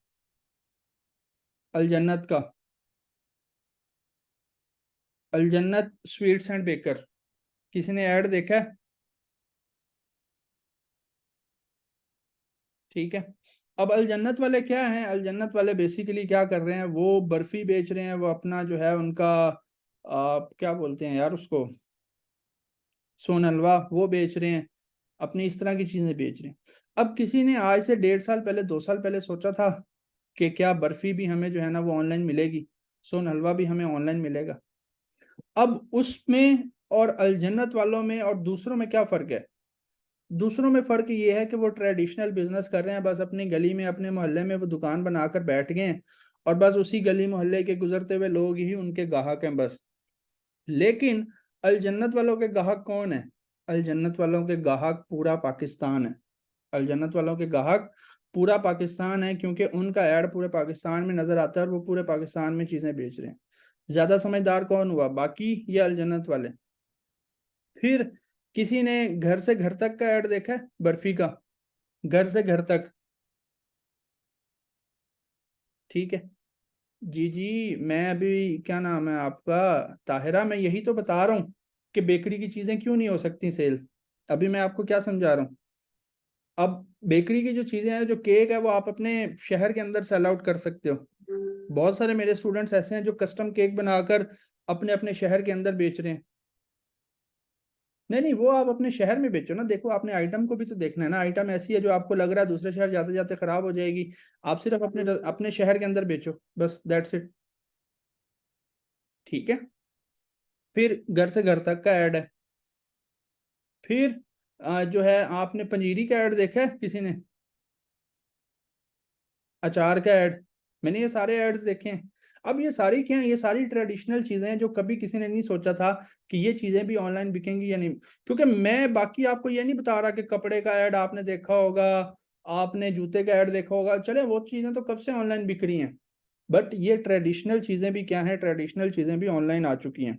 अल जन्नत का, अल जन्नत स्वीट्स एंड बेकर, किसी ने ऐड देखा है? ठीक है, अब अल जन्नत वाले क्या हैं, अल जन्नत वाले बेसिकली क्या कर रहे हैं, वो बर्फी बेच रहे हैं, वो अपना जो है उनका क्या बोलते हैं यार उसको, सोन हलवा वो बेच रहे हैं, अपनी इस तरह की चीजें बेच रहे हैं। अब किसी ने आज से 1.5 साल पहले, 2 साल पहले सोचा था कि क्या बर्फी भी हमें जो है ना वो ऑनलाइन मिलेगी, सोन हलवा भी हमें ऑनलाइन मिलेगा? अब उसमें और अल जन्नत वालों में और दूसरों में क्या फर्क है? दूसरों में फर्क ये है कि वो ट्रेडिशनल बिजनेस कर रहे हैं, बस अपनी गली में अपने मोहल्ले में वो दुकान बनाकर बैठ गए हैं, और बस उसी गली मोहल्ले के गुजरते हुए लोग ही उनके ग्राहक हैं बस। लेकिन अल जन्नत वालों के ग्राहक कौन है? अल जन्नत वालों के ग्राहक पूरा पाकिस्तान है। अल जन्नत वालों के ग्राहक पूरा पाकिस्तान है, क्योंकि उनका ऐड पूरे पाकिस्तान में नजर आता है और वो पूरे पाकिस्तान में चीजें बेच रहे हैं। ज्यादा समझदार कौन हुआ, बाकी ये अल जन्नत वाले? फिर किसी ने घर से घर तक का ऐड देखा है बर्फी का? घर से घर तक, ठीक है। जी जी, मैं अभी, क्या नाम है आपका, ताहिरा, मैं यही तो बता रहा हूँ कि बेकरी की चीजें क्यों नहीं हो सकती सेल। अभी मैं आपको क्या समझा रहा हूँ। अब बेकरी की जो चीजें हैं, जो केक है, वो आप अपने शहर के अंदर सेल आउट कर सकते हो। बहुत सारे मेरे स्टूडेंट्स ऐसे हैं जो कस्टम केक बनाकर अपने अपने शहर के अंदर बेच रहे हैं। नहीं नहीं, वो आप अपने शहर में बेचो ना, देखो आपने आइटम को भी तो देखना है ना, आइटम ऐसी है जो आपको लग रहा है दूसरे शहर जाते जाते खराब हो जाएगी, आप सिर्फ अपने अपने शहर के अंदर बेचो, बस दैट्स इट। ठीक है, फिर घर से घर तक का ऐड है। फिर जो है, आपने पंजीरी का ऐड देखा है किसी ने? अचार का ऐड, मैंने ये सारे एड्स देखे हैं। अब ये सारी क्या है, ये सारी ट्रेडिशनल चीजें हैं जो कभी किसी ने नहीं सोचा था कि ये चीजें भी ऑनलाइन बिकेंगी या नहीं। क्योंकि मैं बाकी आपको ये नहीं बता रहा कि कपड़े का ऐड आपने देखा होगा, आपने जूते का ऐड देखा होगा, चले वो चीजें तो कब से ऑनलाइन बिक रही हैं, बट ये ट्रेडिशनल चीजें भी क्या है, ट्रेडिशनल चीजें भी ऑनलाइन आ चुकी हैं।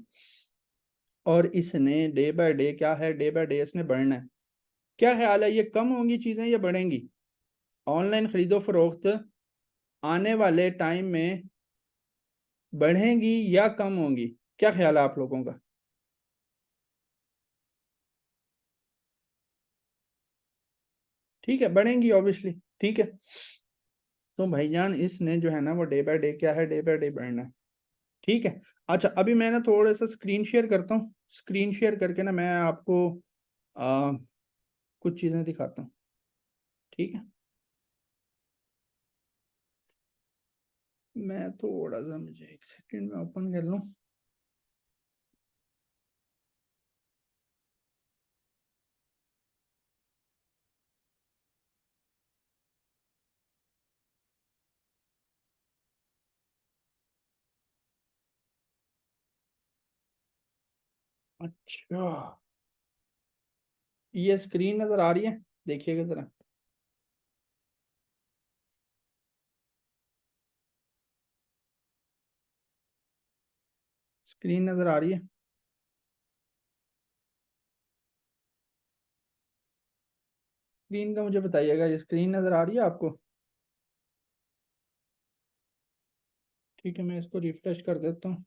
और इसने डे बाय डे क्या है, डे बाय डे इसने बढ़ना है। क्या ख्याल है, ये कम होंगी चीजें या बढ़ेंगी? ऑनलाइन खरीदो फरोख्त आने वाले टाइम में बढ़ेंगी या कम होंगी? क्या ख्याल है आप लोगों का? ठीक है, बढ़ेंगी ऑब्वियसली। ठीक है, तो भाईजान इसने जो है ना वो डे बाय डे क्या है, डे बाय डे बढ़ना है। ठीक है, अच्छा अभी मैं ना थोड़ा सा स्क्रीन शेयर करता हूँ, स्क्रीन शेयर करके ना मैं आपको आ, कुछ चीज़ें दिखाता हूँ। ठीक है, मैं थोड़ा सा, मुझे एक सेकंड में ओपन कर लूँ। अच्छा, ये स्क्रीन नज़र आ रही है, देखिएगा ज़रा। स्क्रीन नज़र आ रही है? स्क्रीन का मुझे बताइएगा, ये स्क्रीन नज़र आ रही है आपको? ठीक है, मैं इसको रिफ्रेश कर देता हूँ।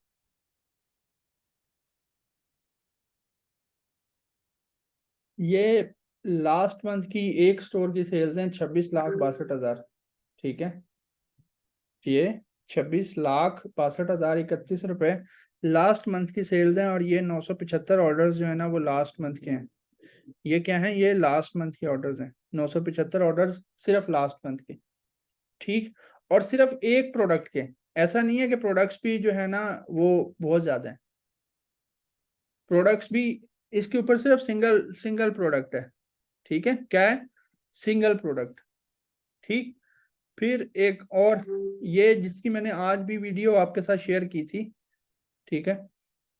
ये लास्ट मंथ की एक स्टोर की सेल्स हैं 26,62,000। ठीक है, ये 26,62,61 रुपए लास्ट मंथ की सेल्स हैं, और ये 975 ऑर्डर्स जो है ना वो लास्ट मंथ के हैं। ये क्या है, ये लास्ट मंथ के ऑर्डर्स हैं, 975 ऑर्डर्स सिर्फ लास्ट मंथ के। ठीक, और सिर्फ एक प्रोडक्ट के। ऐसा नहीं है कि प्रोडक्ट्स भी जो है ना वो बहुत ज्यादा है, प्रोडक्ट्स भी इसके ऊपर सिर्फ सिंगल सिंगल प्रोडक्ट है। ठीक है, क्या है, सिंगल प्रोडक्ट। ठीक, फिर एक और, ये जिसकी मैंने आज भी वीडियो आपके साथ शेयर की थी। ठीक है,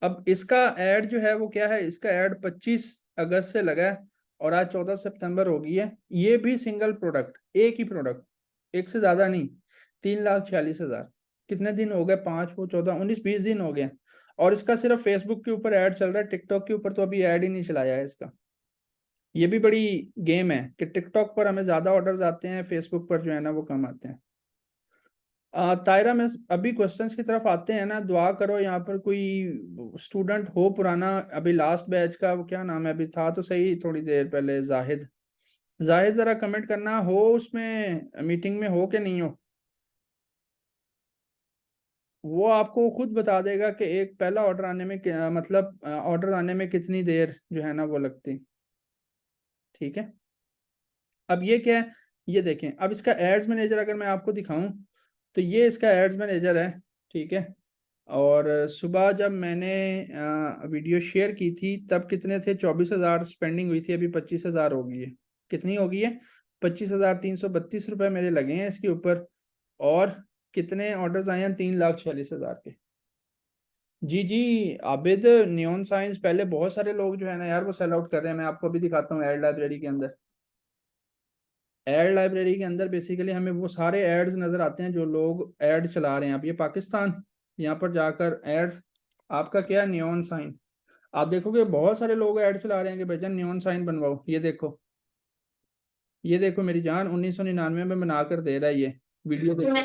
अब इसका ऐड जो है वो क्या है, इसका ऐड 25 अगस्त से लगा है और आज 14 सितंबर हो गई है। ये भी सिंगल प्रोडक्ट, एक ही प्रोडक्ट, एक से ज्यादा नहीं। 3,46,000। कितने दिन हो गए, 5 वो 14 19 20 दिन हो गए। और इसका सिर्फ फेसबुक के ऊपर ऐड चल रहा है, टिकटॉक के ऊपर तो अभी ऐड ही नहीं चलाया है इसका। ये भी बड़ी गेम है कि टिकटॉक पर हमें ज्यादा ऑर्डर्स आते हैं, फेसबुक पर जो है ना वो कम आते हैं। तायरा, में अभी क्वेश्चंस की तरफ आते हैं ना। दुआ करो यहाँ पर कोई स्टूडेंट हो पुराना, अभी लास्ट बैच का, वो क्या नाम है, अभी था तो सही थोड़ी देर पहले, जाहिद। जाहिद जरा कमेंट करना, हो उसमें मीटिंग में हो कि नहीं हो। वो आपको खुद बता देगा कि एक पहला ऑर्डर आने में मतलब ऑर्डर आने में कितनी देर जो है ना वो लगती। ठीक है, अब ये क्या है, ये देखें, अब इसका एड्स मैनेजर अगर मैं आपको दिखाऊं तो ये इसका एड्स मैनेजर है। ठीक है, और सुबह जब मैंने वीडियो शेयर की थी तब कितने थे, 24,000 स्पेंडिंग हुई थी, अभी 25,000 हो गई है। कितनी हो गई है, 25,332 रुपये मेरे लगे हैं इसके ऊपर। और कितने ऑर्डर्स आए हैं, 3,46,000 के। जी जी, आबिद, नियॉन साइंस पहले बहुत सारे लोग जो है ना यार वो सेल आउट कर रहे हैं। मैं आपको अभी दिखाता हूँ एड लाइब्रेरी के अंदर। एड लाइब्रेरी के अंदर बेसिकली हमें वो सारे एड्स नजर आते हैं जो लोग एड चला रहे हैं। अब ये पाकिस्तान, यहाँ पर जाकर एड्स, आपका क्या है, नियॉन साइन। आप देखोगे बहुत सारे लोग ऐड चला रहे हैं कि भाईजान नियॉन साइन बनवाओ। ये देखो, ये देखो मेरी जान, 1999 में बनाकर दे रहा है ये वीडियो। देखो,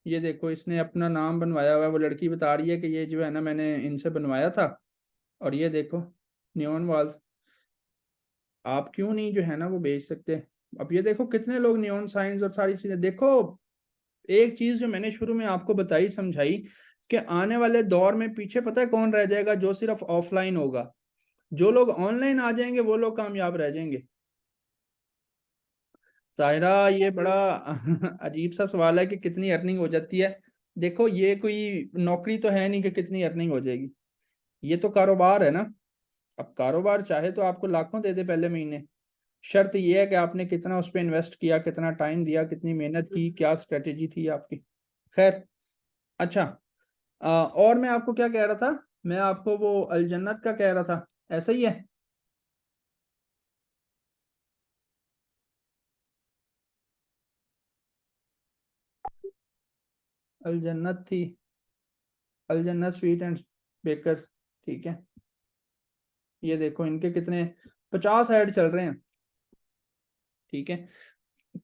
ये देखो, इसने अपना नाम बनवाया हुआ है। वो लड़की बता रही है कि ये जो है ना मैंने इनसे बनवाया था। और ये देखो, नियॉन वॉल्स। आप क्यों नहीं जो है ना वो बेच सकते। अब ये देखो कितने लोग नियॉन साइंस और सारी चीजें देखो। एक चीज जो मैंने शुरू में आपको बताई समझाई कि आने वाले दौर में पीछे पता है कौन रह जाएगा, जो सिर्फ ऑफलाइन होगा। जो लोग ऑनलाइन आ जाएंगे वो लोग कामयाब रह जाएंगे। साहिरा, ये बड़ा अजीब सा सवाल है कि कितनी अर्निंग हो जाती है। देखो, ये कोई नौकरी तो है नहीं कि कितनी अर्निंग हो जाएगी। ये तो कारोबार है ना। अब कारोबार चाहे तो आपको लाखों दे दे पहले महीने। शर्त ये है कि आपने कितना उस पर इन्वेस्ट किया, कितना टाइम दिया, कितनी मेहनत की, क्या स्ट्रेटेजी थी आपकी। खैर, अच्छा, और मैं आपको क्या कह रहा था, मैं आपको वो अलजन्नत का कह रहा था, ऐसा ही है। अलजन्नत थी, अलजन्नत स्वीट एंड बेकर्स। ठीक है, ये देखो इनके कितने 50 ऐड चल रहे हैं। ठीक है,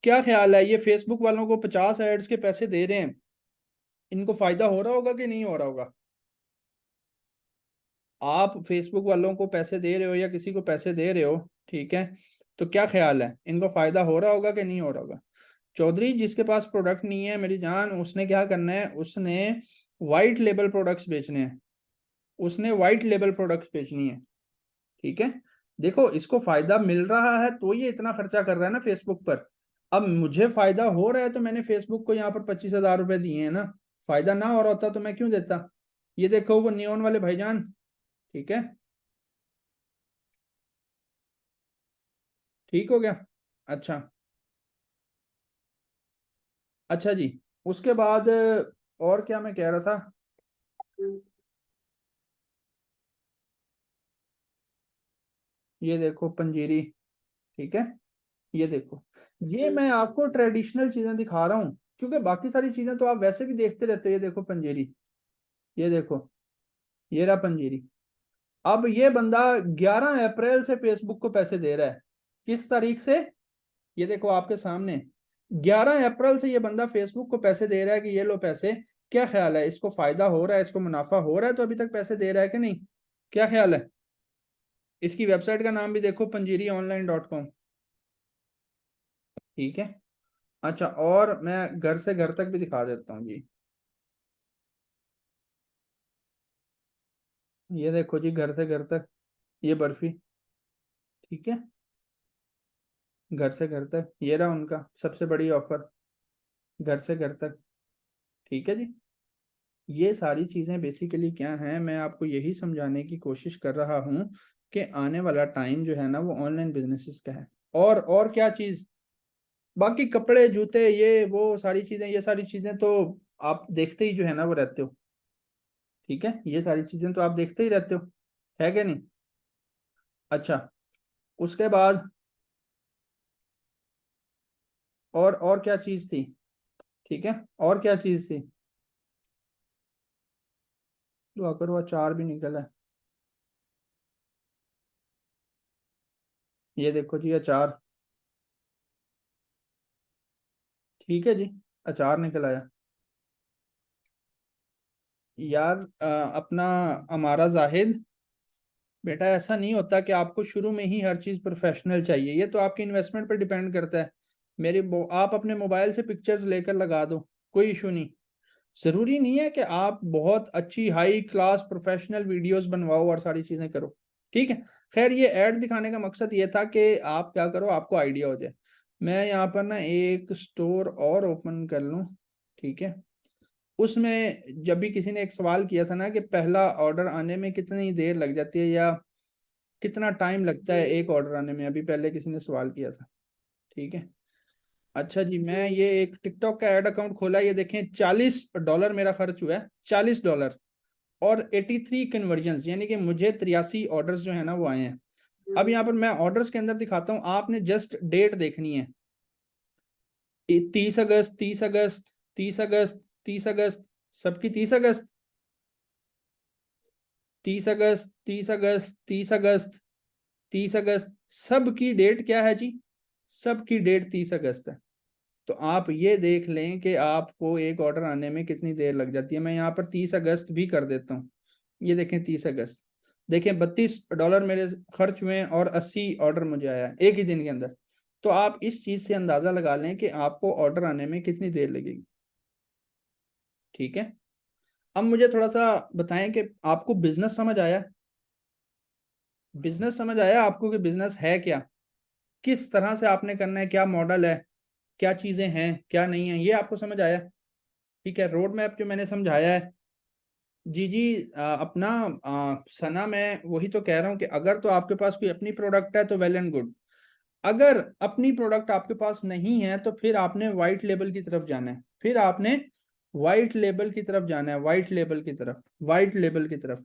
क्या ख्याल है, ये फेसबुक वालों को 50 एड्स के पैसे दे रहे हैं, इनको फायदा हो रहा होगा कि नहीं हो रहा होगा। आप फेसबुक वालों को पैसे दे रहे हो या किसी को पैसे दे रहे हो, ठीक है, तो क्या ख्याल है, इनको फायदा हो रहा होगा कि नहीं हो रहा होगा। चौधरी, जिसके पास प्रोडक्ट नहीं है मेरी जान, उसने क्या करना है, उसने वाइट लेबल प्रोडक्ट्स बेचने हैं। उसने वाइट लेबल प्रोडक्ट्स बेचनी है। ठीक है, देखो इसको फायदा मिल रहा है तो ये इतना खर्चा कर रहा है ना फेसबुक पर। अब मुझे फायदा हो रहा है तो मैंने फेसबुक को यहाँ पर 25,000 रुपए दिए हैं ना। फायदा ना हो रहा होता तो मैं क्यों देता। ये देखो वो नियॉन वाले भाईजान। ठीक है, ठीक हो गया। अच्छा, अच्छा जी, उसके बाद और क्या मैं कह रहा था। ये देखो पंजीरी। ठीक है, ये देखो, ये मैं आपको ट्रेडिशनल चीजें दिखा रहा हूँ क्योंकि बाकी सारी चीजें तो आप वैसे भी देखते रहते हो। ये देखो पंजीरी, ये देखो, ये रहा पंजीरी। अब ये बंदा 11 अप्रैल से फेसबुक को पैसे दे रहा है। किस तारीख से, ये देखो आपके सामने, 11 अप्रैल से ये बंदा फेसबुक को पैसे दे रहा है कि ये लो पैसे। क्या ख्याल है, इसको फायदा हो रहा है, इसको मुनाफा हो रहा है तो अभी तक पैसे दे रहा है कि नहीं। क्या ख्याल है। इसकी वेबसाइट का नाम भी देखो, पंजीरी online.com। ठीक है, अच्छा, और मैं घर से घर तक भी दिखा देता हूँ जी। ये देखो जी, घर से घर तक ये बर्फी, ठीक है, घर से घर तक, ये रहा उनका सबसे बड़ी ऑफर, घर से घर तक, ठीक है जी। ये सारी चीजें बेसिकली क्या हैं, मैं आपको यही समझाने की कोशिश कर रहा हूँ कि आने वाला टाइम जो है ना वो ऑनलाइन बिजनेसेस का है। और क्या चीज, बाकी कपड़े जूते ये वो सारी चीजें, ये सारी चीजें तो आप देखते ही जो है ना वो रहते हो, ठीक है, ये सारी चीजें तो आप देखते ही रहते हो, है क्या नहीं। अच्छा, उसके बाद और क्या चीज थी, ठीक है, और क्या चीज थी, तो अगर वो अचार भी निकला है, ये देखो जी अचार, ठीक है जी, अचार निकल आया। यार अपना हमारा जाहिद, बेटा ऐसा नहीं होता कि आपको शुरू में ही हर चीज़ प्रोफेशनल चाहिए, ये तो आपकी इन्वेस्टमेंट पर डिपेंड करता है। आप अपने मोबाइल से पिक्चर्स लेकर लगा दो, कोई इशू नहीं। ज़रूरी नहीं है कि आप बहुत अच्छी हाई क्लास प्रोफेशनल वीडियोस बनवाओ और सारी चीज़ें करो, ठीक है। खैर ये ऐड दिखाने का मकसद ये था कि आप क्या करो, आपको आइडिया हो जाए। मैं यहाँ पर ना एक स्टोर और ओपन कर लूँ, ठीक है। उसमें जब भी किसी ने एक सवाल किया था ना कि पहला ऑर्डर आने में कितनी देर लग जाती है या कितना टाइम लगता है एक ऑर्डर आने में, अभी पहले किसी ने सवाल किया था, ठीक है। अच्छा जी, मैं ये एक टिकटॉक का ऐड अकाउंट खोला, ये देखें $40 मेरा खर्च हुआ है, $40, और 83 कन्वर्जन, यानी कि मुझे 83 ऑर्डर्स जो है ना वो आए हैं। अब यहाँ पर मैं ऑर्डर्स के अंदर दिखाता हूँ, आपने जस्ट डेट देखनी है, 30 अगस्त, 30 अगस्त, 30 अगस्त, 30 अगस्त, सबकी 30 अगस्त, 30 अगस्त, 30 अगस्त, 30 अगस्त, 30 अगस्त, सबकी डेट क्या है जी, सबकी डेट 30 अगस्त है। तो आप ये देख लें कि आपको एक ऑर्डर आने में कितनी देर लग जाती है। मैं यहाँ पर 30 अगस्त भी कर देता हूँ, ये देखें 30 अगस्त, देखें $32 मेरे खर्च हुए हैं और 80 ऑर्डर मुझे आया एक ही दिन के अंदर। तो आप इस चीज से अंदाजा लगा लें कि आपको ऑर्डर आने में कितनी देर लगेगी, ठीक है। अब मुझे थोड़ा सा बताएं कि आपको बिजनेस समझ आया, बिजनेस समझ आया आपको कि बिजनेस है क्या, किस तरह से आपने करना है, क्या मॉडल है, क्या चीजें हैं क्या नहीं है, ये आपको समझ आया, ठीक है। रोड मैप जो मैंने समझाया है, जी जी, अपना सना, मैं वही तो कह रहा हूँ कि अगर तो आपके पास कोई अपनी प्रोडक्ट है तो वेल एंड गुड। अगर अपनी प्रोडक्ट आपके पास नहीं है तो फिर आपने वाइट लेबल की तरफ जाना है, फिर आपने वाइट लेबल की तरफ जाना है, वाइट लेबल की तरफ, वाइट लेबल की तरफ।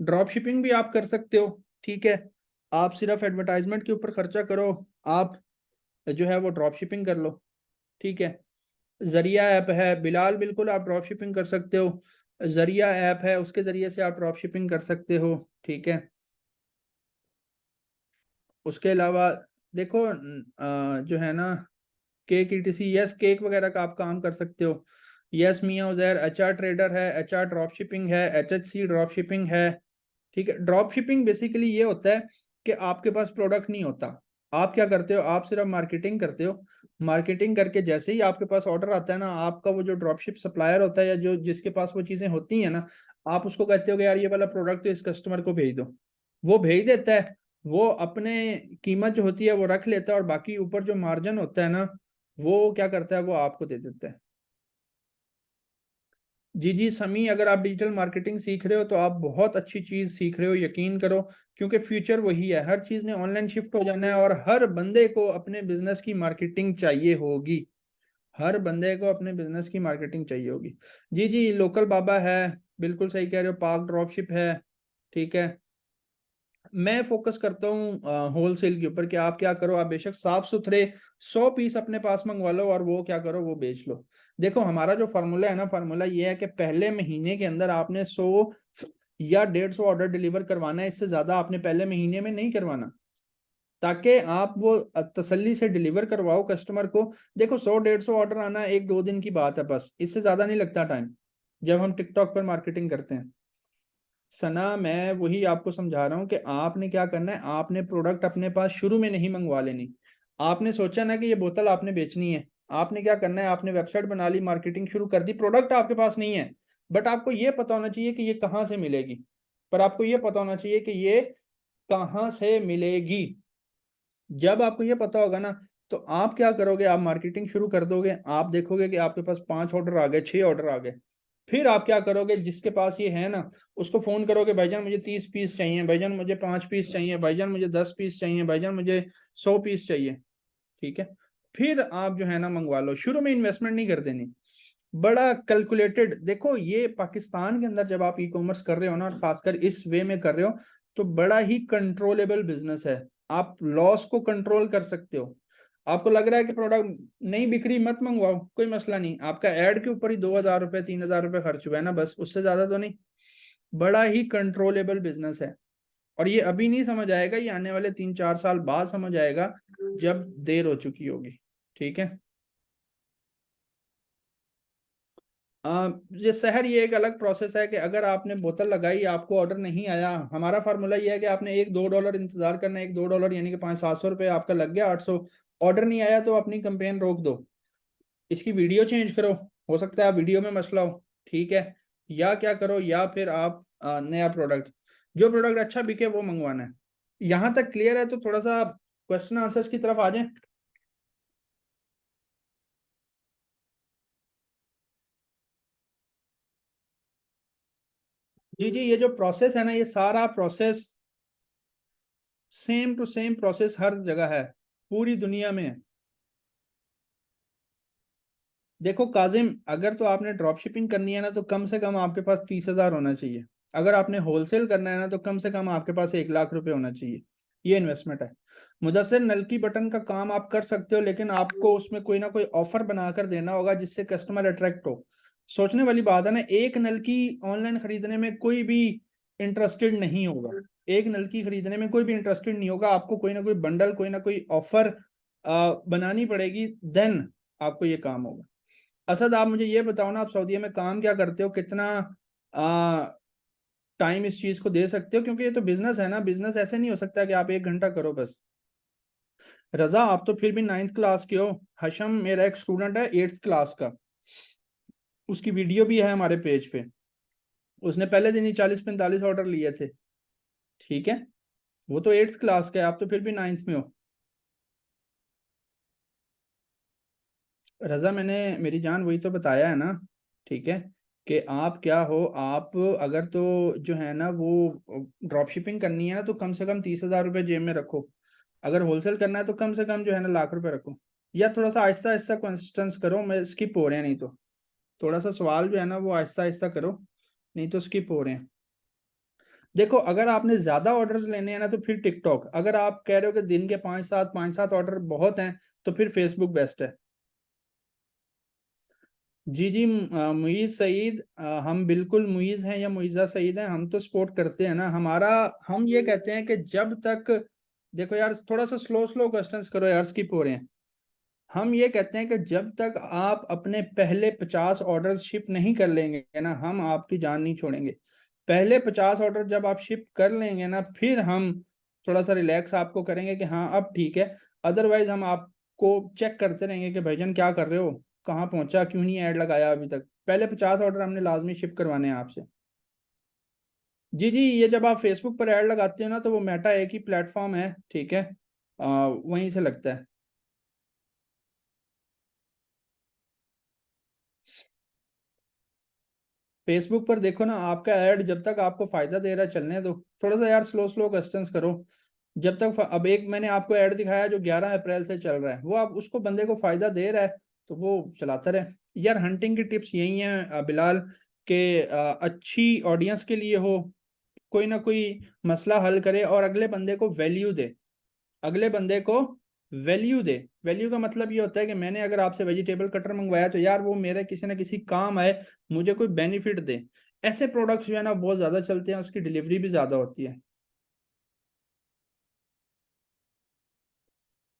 ड्रॉप शिपिंग भी आप कर सकते हो, ठीक है। आप सिर्फ एडवर्टाइजमेंट के ऊपर खर्चा करो, आप जो है वो ड्रॉप शिपिंग कर लो, ठीक है। जरिया ऐप है, बिलाल बिल्कुल आप ड्रॉप शिपिंग कर सकते हो, जरिया ऐप है उसके जरिए से आप ड्रॉप शिपिंग कर सकते हो, ठीक है। उसके अलावा देखो जो है ना केक ईटीसी, यस केक वगैरह का आप काम कर सकते हो। यस मियाँ उजैर एचआर ट्रेडर है, एचआर ड्रॉप शिपिंग है, एचएचसी ड्रॉप शिपिंग है, ठीक है। ड्रॉप शिपिंग बेसिकली ये होता है कि आपके पास प्रोडक्ट नहीं होता, आप क्या करते हो, आप सिर्फ मार्केटिंग करते हो। मार्केटिंग करके जैसे ही आपके पास ऑर्डर आता है ना, आपका वो जो ड्रॉपशिप सप्लायर होता है या जो जिसके पास वो चीजें होती हैं ना, आप उसको कहते हो कि यार ये वाला प्रोडक्ट तो इस कस्टमर को भेज दो, वो भेज देता है। वो अपने कीमत जो होती है वो रख लेता है और बाकी ऊपर जो मार्जिन होता है ना, वो क्या करता है, वो आपको दे देता है। जी जी समी, अगर आप डिजिटल मार्केटिंग सीख रहे हो तो आप बहुत अच्छी चीज सीख रहे हो, यकीन करो, क्योंकि फ्यूचर वही है, हर चीज ने ऑनलाइन शिफ्ट हो जाना है और हर बंदे को अपने बिजनेस की मार्केटिंग चाहिए होगी, हर बंदे को अपने बिजनेस की मार्केटिंग चाहिए होगी। जी जी, लोकल बाबा है, बिल्कुल सही कह रहे हो, पार्क ड्रॉपशिप है, ठीक है। मैं फोकस करता हूँ होलसेल के ऊपर कि आप क्या करो, आप बेशक साफ सुथरे 100 पीस अपने पास मंगवा लो और वो क्या करो, वो बेच लो। देखो हमारा जो फार्मूला है ना, फार्मूला ये है कि पहले महीने के अंदर आपने 100 या 150 ऑर्डर डिलीवर करवाना है, इससे ज्यादा आपने पहले महीने में नहीं करवाना, ताकि आप वो तसल्ली से डिलीवर करवाओ कस्टमर को। देखो 100-150 ऑर्डर आना 1-2 दिन की बात है, बस इससे ज्यादा नहीं लगता टाइम, जब हम टिकटॉक पर मार्केटिंग करते हैं। सना, मैं वही आपको समझा रहा हूँ कि आपने क्या करना है, आपने प्रोडक्ट अपने पास शुरू में नहीं मंगवा लेनी। आपने सोचा ना कि ये बोतल आपने बेचनी है, आपने क्या करना है, आपने वेबसाइट बना ली, मार्केटिंग शुरू कर दी, प्रोडक्ट आपके पास नहीं है, बट आपको ये पता होना चाहिए कि ये कहाँ से मिलेगी। पर आपको ये पता होना चाहिए कि ये कहाँ से मिलेगी। जब आपको ये पता होगा ना, तो आप क्या करोगे, आप मार्केटिंग शुरू कर दोगे। आप देखोगे कि आपके पास 5 ऑर्डर आ गए, 6 ऑर्डर आ गए। फिर आप क्या करोगे, जिसके पास ये है ना, उसको फोन करोगे, भाईजान मुझे 30 पीस चाहिए, भाईजान मुझे 5 पीस चाहिए, भाईजान मुझे 10 पीस चाहिए, भाईजान मुझे 100 पीस चाहिए। ठीक है। फिर आप जो है ना मंगवा लो। शुरू में इन्वेस्टमेंट नहीं कर देनी, बड़ा कैलकुलेटेड। देखो ये पाकिस्तान के अंदर जब आप ई कॉमर्स कर रहे हो ना, और खासकर इस वे में कर रहे हो, तो बड़ा ही कंट्रोलेबल बिजनेस है। आप लॉस को कंट्रोल कर सकते हो। आपको लग रहा है कि प्रोडक्ट नहीं बिक रही, मत मंगवाओ, कोई मसला नहीं। आपका एड के ऊपर ही 2,000 रुपये 3,000 रुपये खर्च हुआ है ना, बस, उससे ज्यादा तो नहीं। बड़ा ही कंट्रोलेबल बिजनेस है। और ये अभी नहीं समझ आएगा, ये आने वाले 3-4 साल बाद समझ आएगा, जब देर हो चुकी होगी। ठीक है। ये शहर, ये एक अलग प्रोसेस है कि अगर आपने बोतल लगाई, आपको ऑर्डर नहीं आया, हमारा फार्मूला ये है कि आपने $1-2 इंतजार करना है। $1-2 यानी कि 500-700 रुपये आपका लग गया, 800। ऑर्डर नहीं आया तो अपनी कंपेन रोक दो, इसकी वीडियो चेंज करो। हो सकता है आप वीडियो में मसला हो। ठीक है। या क्या करो, या फिर आप नया प्रोडक्ट, जो प्रोडक्ट अच्छा बिके वो मंगवाना है। यहाँ तक क्लियर है? तो थोड़ा सा क्वेश्चन आंसर्स की तरफ आ जाए। जी जी, ये जो प्रोसेस है ना, ये सारा process same to same process हर जगह है, पूरी दुनिया में है। देखो काजिम, अगर तो आपने ड्रॉप शिपिंग करनी है ना, तो कम से कम आपके पास 30,000 होना चाहिए। अगर आपने होलसेल करना है ना, तो कम से कम आपके पास 1 लाख रुपए होना चाहिए। ये इन्वेस्टमेंट है। मुदस्सिर, नलकी बटन का काम आप कर सकते हो, लेकिन आपको उसमें कोई ना कोई ऑफर बनाकर देना होगा जिससे कस्टमर अट्रैक्ट हो। सोचने वाली बात है ना, एक नलकी ऑनलाइन खरीदने में कोई भी इंटरेस्टेड नहीं होगा। एक नलकी खरीदने में कोई भी इंटरेस्टेड नहीं होगा। आपको कोई ना कोई बंडल, कोई ना कोई ऑफर बनानी पड़ेगी, देन आपको ये काम होगा। असद, आप मुझे ये बताओ ना, आप सऊदीया में काम क्या करते हो, कितना टाइम इस चीज को दे सकते हो? क्योंकि ये तो बिजनेस है ना, बिजनेस ऐसे नहीं हो सकता कि आप 1 घंटा करो बस। रजा, आप तो फिर भी 9th क्लास के हो। हशम मेरा एक स्टूडेंट है 8th क्लास का, उसकी वीडियो भी है हमारे पेज पे। उसने पहले दिन ही 40-45 ऑर्डर लिए थे। ठीक है। वो तो 8th क्लास का है, आप तो फिर भी 9th में हो। रजा, मैंने, मेरी जान, वही तो बताया है ना। ठीक है। कि आप क्या हो, आप अगर तो जो है ना वो ड्रॉप शिपिंग करनी है ना, तो कम से कम 30,000 रुपये जेब में रखो। अगर होलसेल करना है तो कम से कम जो है ना ₹1,00,000 रखो। या थोड़ा सा आहिस्ता आहिस्ता क्वेश्चंस करो, मैं स्किप हो रहे हैं नहीं तो। थोड़ा सा सवाल जो है ना वो आहिस्ता आहिस्ता करो, नहीं तो स्किप हो रहे हैं। देखो, अगर आपने ज्यादा ऑर्डर्स लेने हैं ना, तो फिर टिकटॉक। अगर आप कह रहे हो कि दिन के 5-7 ऑर्डर बहुत हैं, तो फिर फेसबुक बेस्ट है। जी जी, मुईज सईद, हम बिल्कुल मुईज हैं या मुईजा सईद हैं, हम तो सपोर्ट करते हैं ना हमारा। हम ये कहते हैं कि जब तक, देखो यार, थोड़ा सा स्लो स्लो क्वेश्चंस करो यार, स्किप हो रहे हैं। हम ये कहते हैं कि जब तक आप अपने पहले 50 ऑर्डर शिप नहीं कर लेंगे ना, हम आपकी जान नहीं छोड़ेंगे। पहले 50 ऑर्डर जब आप शिप कर लेंगे ना, फिर हम थोड़ा सा रिलैक्स आपको करेंगे कि हाँ अब ठीक है। अदरवाइज हम आपको चेक करते रहेंगे कि भाईजान क्या कर रहे हो, कहाँ पहुंचा, क्यों नहीं ऐड लगाया अभी तक। पहले 50 ऑर्डर हमने लाजमी शिप करवाने हैं आपसे। जी जी, ये जब आप फेसबुक पर ऐड लगाते हो ना, तो वो मेटा एक ही प्लेटफॉर्म है। ठीक है। वहीं से लगता है। फेसबुक पर देखो ना, आपका ऐड जब तक आपको फायदा दे रहा है चलने दो। थोड़ा सा यार स्लो स्लो क्वेश्चंस करो। जब तक अब एक मैंने आपको ऐड दिखाया जो 11 अप्रैल से चल रहा है, वो आप उसको बंदे को फायदा दे रहा है, तो वो चलाता रहे। यार हंटिंग की टिप्स यही हैं बिलाल, के अच्छी ऑडियंस के लिए हो, कोई ना कोई मसला हल करे और अगले बंदे को वैल्यू दे। अगले बंदे को वैल्यू दे। वैल्यू का मतलब ये होता है कि मैंने अगर आपसे वेजिटेबल कटर मंगवाया, तो यार वो मेरे किसी ना किसी काम आए, मुझे कोई बेनिफिट दे। ऐसे प्रोडक्ट्स जो है ना बहुत ज्यादा चलते हैं, उसकी डिलीवरी भी ज्यादा होती है।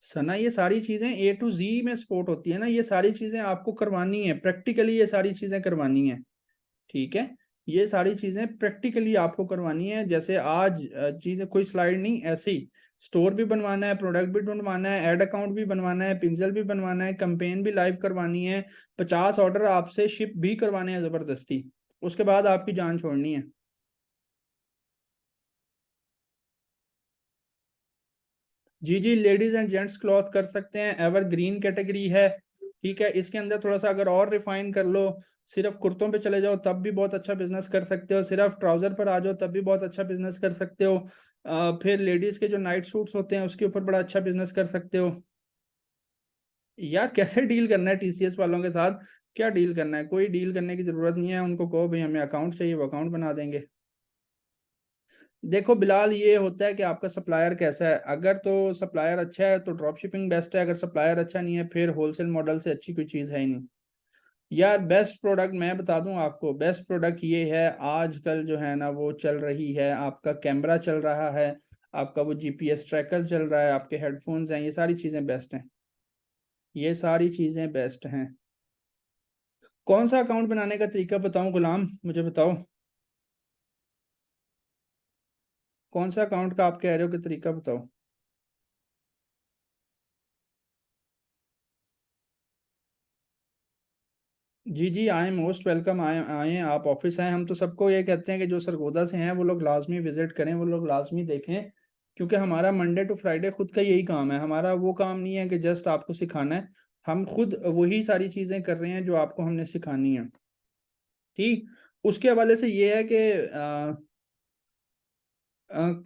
सना, ये सारी चीजें A to Z में सपोर्ट होती है ना, ये सारी चीजें आपको करवानी है प्रैक्टिकली, ये सारी चीजें करवानी है। ठीक है। ये सारी चीजें प्रैक्टिकली आपको करवानी है। जैसे आज चीजें कोई स्लाइड नहीं, ऐसे ही स्टोर भी बनवाना है, प्रोडक्ट भी ढूंढवाना है, एड अकाउंट भी बनवाना है, पिक्सल भी बनवाना है, कंपेन भी लाइव करवानी है, 50 ऑर्डर आपसे शिप भी करवाने हैं जबरदस्ती। उसके बाद आपकी जान छोड़नी है। जी, लेडीज एंड जेंट्स क्लॉथ कर सकते हैं, एवरग्रीन कैटेगरी है, ठीक है। इसके अंदर थोड़ा सा अगर और रिफाइन कर लो, सिर्फ कुर्तों पे चले जाओ तब भी बहुत अच्छा बिजनेस कर सकते हो, सिर्फ ट्राउजर पर आ जाओ तब भी बहुत अच्छा बिजनेस कर सकते हो। फिर लेडीज के जो नाइट सूट्स होते हैं उसके ऊपर बड़ा अच्छा बिजनेस कर सकते हो। यार कैसे डील करना है टीसीएस वालों के साथ? क्या डील करना है? कोई डील करने की जरूरत नहीं है, उनको कहो भाई हमें अकाउंट चाहिए, वो अकाउंट बना देंगे। देखो बिलाल, ये होता है कि आपका सप्लायर कैसा है। अगर तो सप्लायर अच्छा है तो ड्रॉप शिपिंग बेस्ट है, अगर सप्लायर अच्छा नहीं है फिर होलसेल मॉडल से अच्छी कोई चीज़ है ही नहीं। यार बेस्ट प्रोडक्ट मैं बता दूं आपको, बेस्ट प्रोडक्ट ये है आजकल जो है ना वो चल रही है, आपका कैमरा चल रहा है, आपका वो जीपीएस ट्रैकर चल रहा है, आपके हेडफोन्स हैं, ये सारी चीज़ें बेस्ट हैं, ये सारी चीज़ें बेस्ट हैं। कौन सा अकाउंट बनाने का तरीका बताऊं गुलाम, मुझे बताओ। कौन सा अकाउंट का आप कह रहे हो कि तरीका बताओ। जी आए, मोस्ट वेलकम, आए आए आप ऑफिस आए। हम तो सबको ये कहते हैं कि जो सरगोदा से हैं वो लोग लाजमी विजिट करें, वो लोग लाजमी देखें, क्योंकि हमारा मंडे टू फ्राइडे खुद का यही काम है। हमारा वो काम नहीं है कि जस्ट आपको सिखाना है, हम खुद वही सारी चीज़ें कर रहे हैं जो आपको हमने सिखानी है। ठीक, उसके हवाले से ये है कि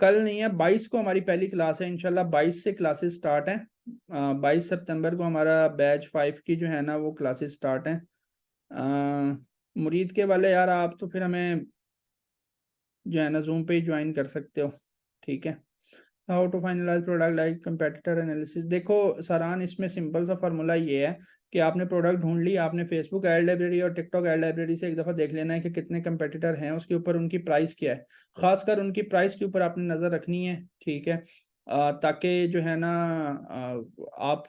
कल नहीं है, 22 को हमारी पहली क्लास है इंशाल्लाह, 22 से क्लासेस स्टार्ट हैं। 22 सितंबर को हमारा बैच 5 की जो है ना वो क्लासेस स्टार्ट हैं। मुरीद के वाले यार आप तो फिर हमें जो है ना जूम पे ही ज्वाइन कर सकते हो, ठीक है। How to finalise product like competitor analysis. देखो सरान, इसमें सिंपल सा फार्मूला ये है कि आपने प्रोडक्ट ढूंढ ली, आपने फेसबुक एड लाइब्रेरी और टिकटॉक एड लाइब्रेरी से एक दफ़ा देख लेना है कि कितने कंपेटिटर हैं, उसके ऊपर उनकी प्राइस क्या है, खासकर उनकी प्राइस के ऊपर आपने नज़र रखनी है, ठीक है। ताकि जो है ना आप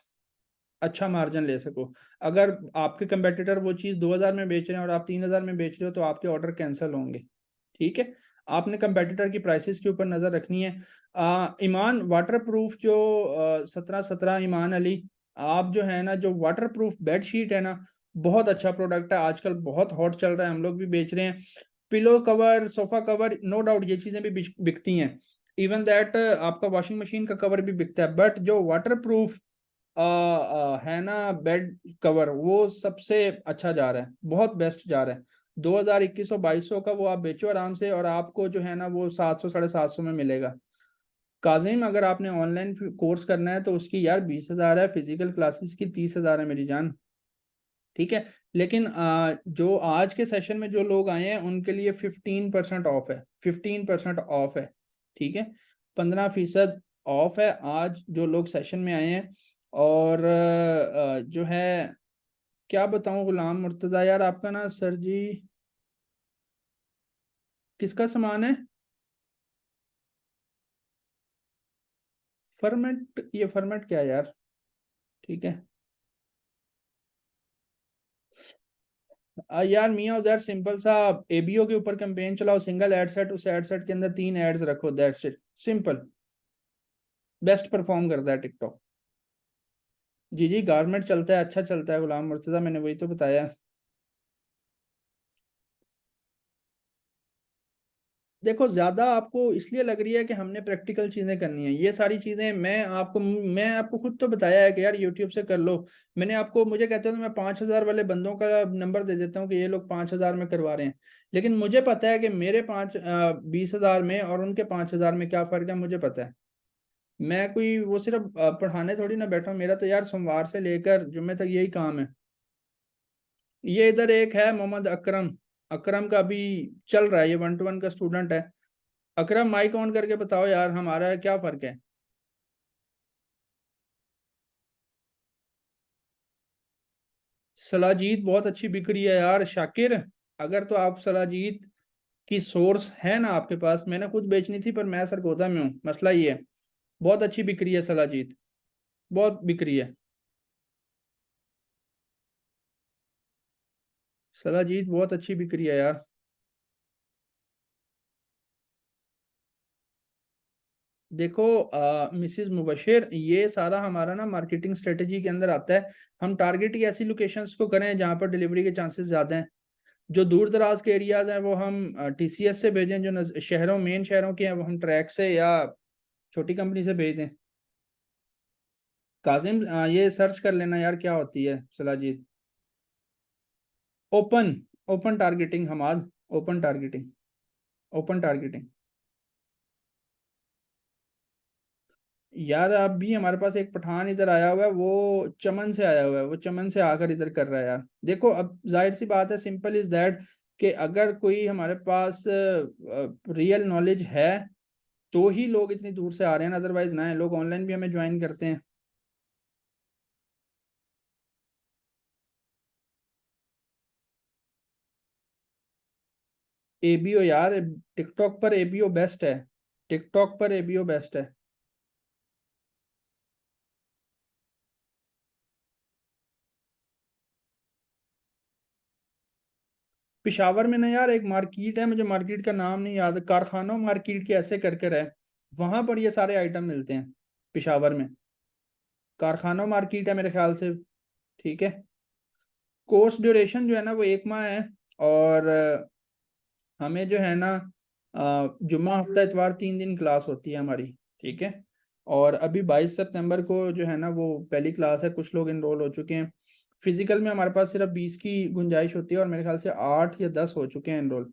अच्छा मार्जिन ले सको। अगर आपके कंपेटिटर वो चीज़ 2000 में बेच रहे हैं और आप 3000 में बेच रहे हो तो आपके ऑर्डर कैंसिल होंगे, ठीक है। आपने कंपेटिटर की प्राइसेस के ऊपर नज़र रखनी है। ईमान वाटर प्रूफ जो 1717 ईमान अली, आप जो है ना जो वाटर प्रूफ बेड शीट है ना, बहुत अच्छा प्रोडक्ट है, आजकल बहुत हॉट चल रहा है, हम लोग भी बेच रहे हैं। Pillow cover, sofa cover, no doubt ये चीज़ें भी बिकती हैं, इवन दैट आपका वॉशिंग मशीन का कवर भी बिकता है, बट जो वाटर प्रूफ है ना बेड कवर, वो सबसे अच्छा जा रहा है, बहुत बेस्ट जा रहा है। 2000, 2100, 2200 का वो आप बेचो आराम से, और आपको जो है ना वो 700, 750 में मिलेगा। काजिम, अगर आपने ऑनलाइन कोर्स करना है तो उसकी यार 20,000 है, फिजिकल क्लासेस की 30,000 है मेरी जान, ठीक है। लेकिन जो आज के सेशन में जो लोग आए हैं उनके लिए 15% ऑफ है, 15% ऑफ है, ठीक है। 15% ऑफ है आज जो लोग सेशन में आए हैं। और जो है क्या बताऊं गुलाम मुर्तज़ा, यार आपका ना सर जी, किसका सामान है? फर्मेट, ये फर्मेट क्या है यार? ठीक है। यार मियाँ उजैर, सिंपल सा एबीओ के ऊपर कैंपेन चलाओ, सिंगल एड सेट, उस एड सेट के अंदर 3 एड्स रखो, that's it, simple. Best perform करता है टिकटॉक। जी गारमेंट चलता है, अच्छा चलता है गुलाम मुर्तज़ा, मैंने वही तो बताया। देखो ज्यादा आपको इसलिए लग रही है कि हमने प्रैक्टिकल चीजें करनी है, ये सारी चीजें मैं आपको खुद तो बताया है कि यार यूट्यूब से कर लो। मैंने आपको, मुझे कहते हैं तो मैं 5,000 वाले बंदों का नंबर दे देता हूँ कि ये लोग 5,000 में करवा रहे हैं, लेकिन मुझे पता है कि मेरे 20,000 में और उनके 5,000 में क्या फर्क है, मुझे पता है। मैं कोई वो सिर्फ पढ़ाने थोड़ी ना बैठा हूँ, मेरा तो यार सोमवार से लेकर जुम्मे तक यही काम है। ये इधर एक है मोहम्मद अकरम, अकरम का अभी चल रहा है, ये 1-to-1 का स्टूडेंट है। अकरम माइक ऑन करके बताओ यार, हमारा क्या फर्क है? सलाजीत बहुत अच्छी बिक रही है यार शाकिर। अगर तो आप सलाजीत की सोर्स है ना आपके पास, मैंने खुद बेचनी थी पर मैं सरगोदा में हूँ, मसला ये है। बहुत अच्छी बिक रही है सलाजीत, बहुत बिक रही है, सलाजीत बहुत अच्छी बिक रही है यार। देखो मिसिज मुबशिर, ये सारा हमारा ना मार्केटिंग स्ट्रेटेजी के अंदर आता है। हम टारगेट ही ऐसी लोकेशंस को करें जहाँ पर डिलीवरी के चांसेस ज़्यादा हैं। जो दूर दराज के एरियाज हैं वो हम टीसीएस से भेजें, जो शहरों, मेन शहरों के हैं वो हम ट्रैक से या छोटी कंपनी से भेज दें। काजिम ये सर्च कर लेना यार क्या होती है shilajit. Open open targeting Hammad, open targeting, open targeting. यार अभी हमारे पास एक पठान इधर आया हुआ है, वो चमन से आया हुआ है, वो चमन से आकर इधर कर रहा है यार। देखो अब जाहिर सी बात है, सिंपल इज दैट, कि अगर कोई हमारे पास रियल नॉलेज है तो ही लोग इतनी दूर से आ रहे हैं, अदरवाइज ना है, लोग ऑनलाइन भी हमें ज्वाइन करते हैं। एबीओ यार, टिकटॉक पर एबीओ बेस्ट है, टिकटॉक पर एबीओ बेस्ट है। पिशावर में ना यार एक मार्केट है, मुझे मार्केट का नाम नहीं याद, कारखानों मार्केट के ऐसे कर कर है, वहां पर ये सारे आइटम मिलते हैं पिशावर में। कारखानों मार्केट है मेरे ख्याल से। ठीक है। कोर्स ड्यूरेशन जो है ना वो 1 माह है। और हमें जो है ना जुम्मा हफ्ता इतवार 3 दिन क्लास होती है हमारी। ठीक है। और अभी 22 सितंबर को जो है ना वो पहली क्लास है, कुछ लोग इनरोल हो चुके हैं। फिजिकल में हमारे पास सिर्फ 20 की गुंजाइश होती है, और मेरे ख्याल से 8 या 10 हो चुके हैं इनरोल।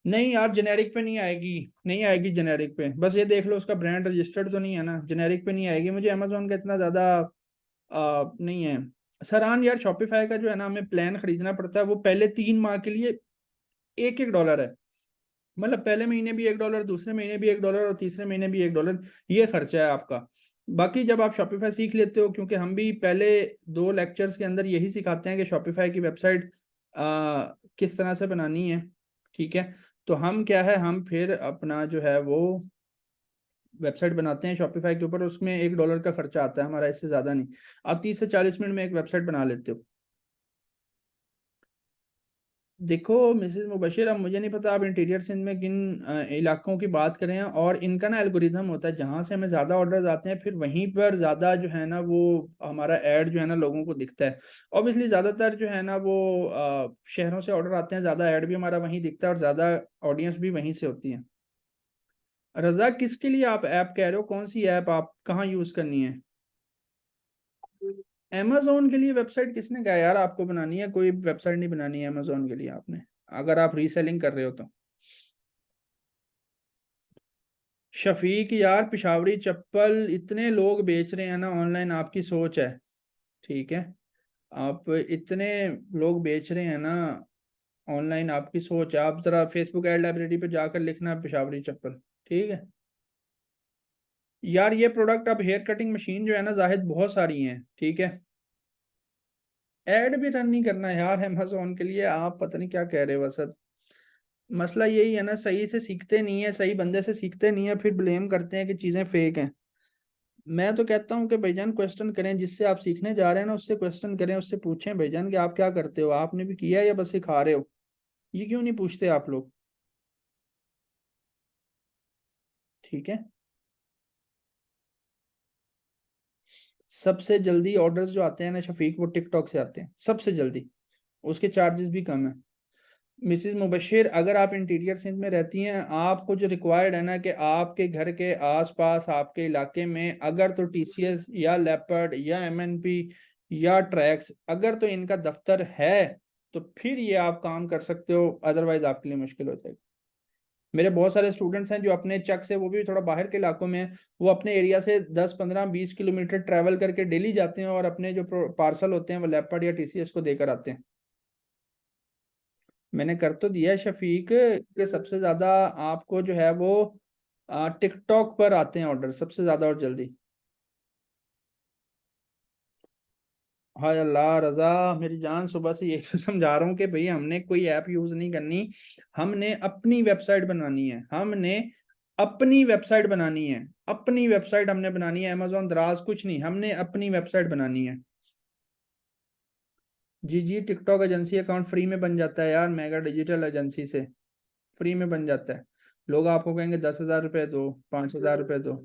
नहीं यार, जेनेरिक पे नहीं आएगी, नहीं आएगी जेनेरिक पे, बस ये देख लो उसका ब्रांड रजिस्टर्ड तो नहीं है ना, जेनेरिक पे नहीं आएगी। मुझे अमेजोन का इतना ज़्यादा नहीं है। सरहान यार, शॉपिफाई का जो है ना हमें प्लान खरीदना पड़ता है, वो पहले 3 माह के लिए $1 है। मतलब पहले महीने भी $1, दूसरे महीने भी $1, और तीसरे महीने भी $1, ये खर्चा है आपका। बाकी जब आप शॉपिफाई सीख लेते हो, क्योंकि हम भी पहले 2 लेक्चर्स के अंदर यही सिखाते हैं कि शॉपिफाई की वेबसाइट किस तरह से बनानी है। ठीक है। तो हम क्या है, हम फिर अपना जो है वो वेबसाइट बनाते हैं शॉपिफाई के ऊपर, उसमें $1 का खर्चा आता है हमारा, इससे ज़्यादा नहीं। आप 30 से 40 मिनट में एक वेबसाइट बना लेते हो। देखो मिसेस मुबशिर, अब मुझे नहीं पता आप इंटीरियर सिंध में किन इलाकों की बात करें, और इनका ना एल्गोरिदम होता है, जहाँ से हमें ज़्यादा ऑर्डर्स आते हैं फिर वहीं पर ज़्यादा जो है ना वो हमारा ऐड जो है ना लोगों को दिखता है। ऑब्वियसली ज़्यादातर जो है ना वो शहरों से ऑर्डर आते हैं, ज़्यादा ऐड भी हमारा वहीं दिखता है, और ज़्यादा ऑडियंस भी वहीं से होती है। रजा, किसके लिए आप ऐप कह रहे हो, कौन सी ऐप आप कहाँ यूज़ करनी है? अमेजोन के लिए वेबसाइट किसने कहा यार आपको बनानी है? कोई वेबसाइट नहीं बनानी है अमेजोन के लिए आपने, अगर आप रीसेलिंग कर रहे हो तो। शफीक यार, पिशावरी चप्पल इतने लोग बेच रहे हैं ना ऑनलाइन, आपकी सोच है। ठीक है। आप इतने लोग बेच रहे हैं ना ऑनलाइन, आपकी सोच है। आप जरा फेसबुक एड लाइब्रेरी पे जाकर लिखना पिशावरी चप्पल। ठीक है। यार ये प्रोडक्ट, अब हेयर कटिंग मशीन जो है ना जाहिद बहुत सारी हैं। ठीक है। एड भी रन नहीं करना यार अमेजोन के लिए, आप पता नहीं क्या कह रहे हो असद। मसला यही है ना, सही से सीखते नहीं है, सही बंदे से सीखते नहीं है, फिर ब्लेम करते हैं कि चीजें फेक हैं। मैं तो कहता हूँ कि भाईजान क्वेश्चन करें, जिससे आप सीखने जा रहे हैं ना उससे क्वेश्चन करें, उससे पूछें भाईजान कि आप क्या करते हो, आपने भी किया है या बस सिखा रहे हो। ये क्यों नहीं पूछते आप लोग? ठीक है। सबसे जल्दी ऑर्डर्स जो आते हैं ना शफीक, वो टिकटॉक से आते हैं सबसे जल्दी, उसके चार्जेस भी कम है। मिसिज मुबशिर, अगर आप इंटीरियर सिंध में रहती हैं, आपको जो रिक्वायर्ड है ना कि आपके घर के आसपास आपके इलाके में अगर तो टीसीएस या लेपर्ड या एमएनपी या ट्रैक्स, अगर तो इनका दफ्तर है तो फिर ये आप काम कर सकते हो, अदरवाइज आपके लिए मुश्किल हो जाएगी। मेरे बहुत सारे स्टूडेंट्स हैं जो अपने चक से, वो भी थोड़ा बाहर के इलाकों में हैं, वो अपने एरिया से 10 15 20 किलोमीटर ट्रैवल करके डेली जाते हैं, और अपने जो पार्सल होते हैं वो लेपर्ड या टीसीएस को देकर आते हैं। मैंने कर तो दिया है शफीक, कि सबसे ज्यादा आपको जो है वो टिकटॉक पर आते हैं ऑर्डर सबसे ज्यादा और जल्दी। हाय अल्लाह रजा, मेरी जान, सुबह से यही तो समझा रहा हूँ कि भाई हमने कोई ऐप यूज नहीं करनी, हमने अपनी वेबसाइट बनानी है, हमने अपनी वेबसाइट बनानी है, अपनी वेबसाइट हमने बनानी है, अमेजोन दराज कुछ नहीं, हमने अपनी वेबसाइट बनानी है। जी जी, टिकटॉक एजेंसी अकाउंट फ्री में बन जाता है यार, मेगा डिजिटल एजेंसी से फ्री में बन जाता है। लोग आपको कहेंगे 10,000 रुपये दो, 5,000 रुपये दो।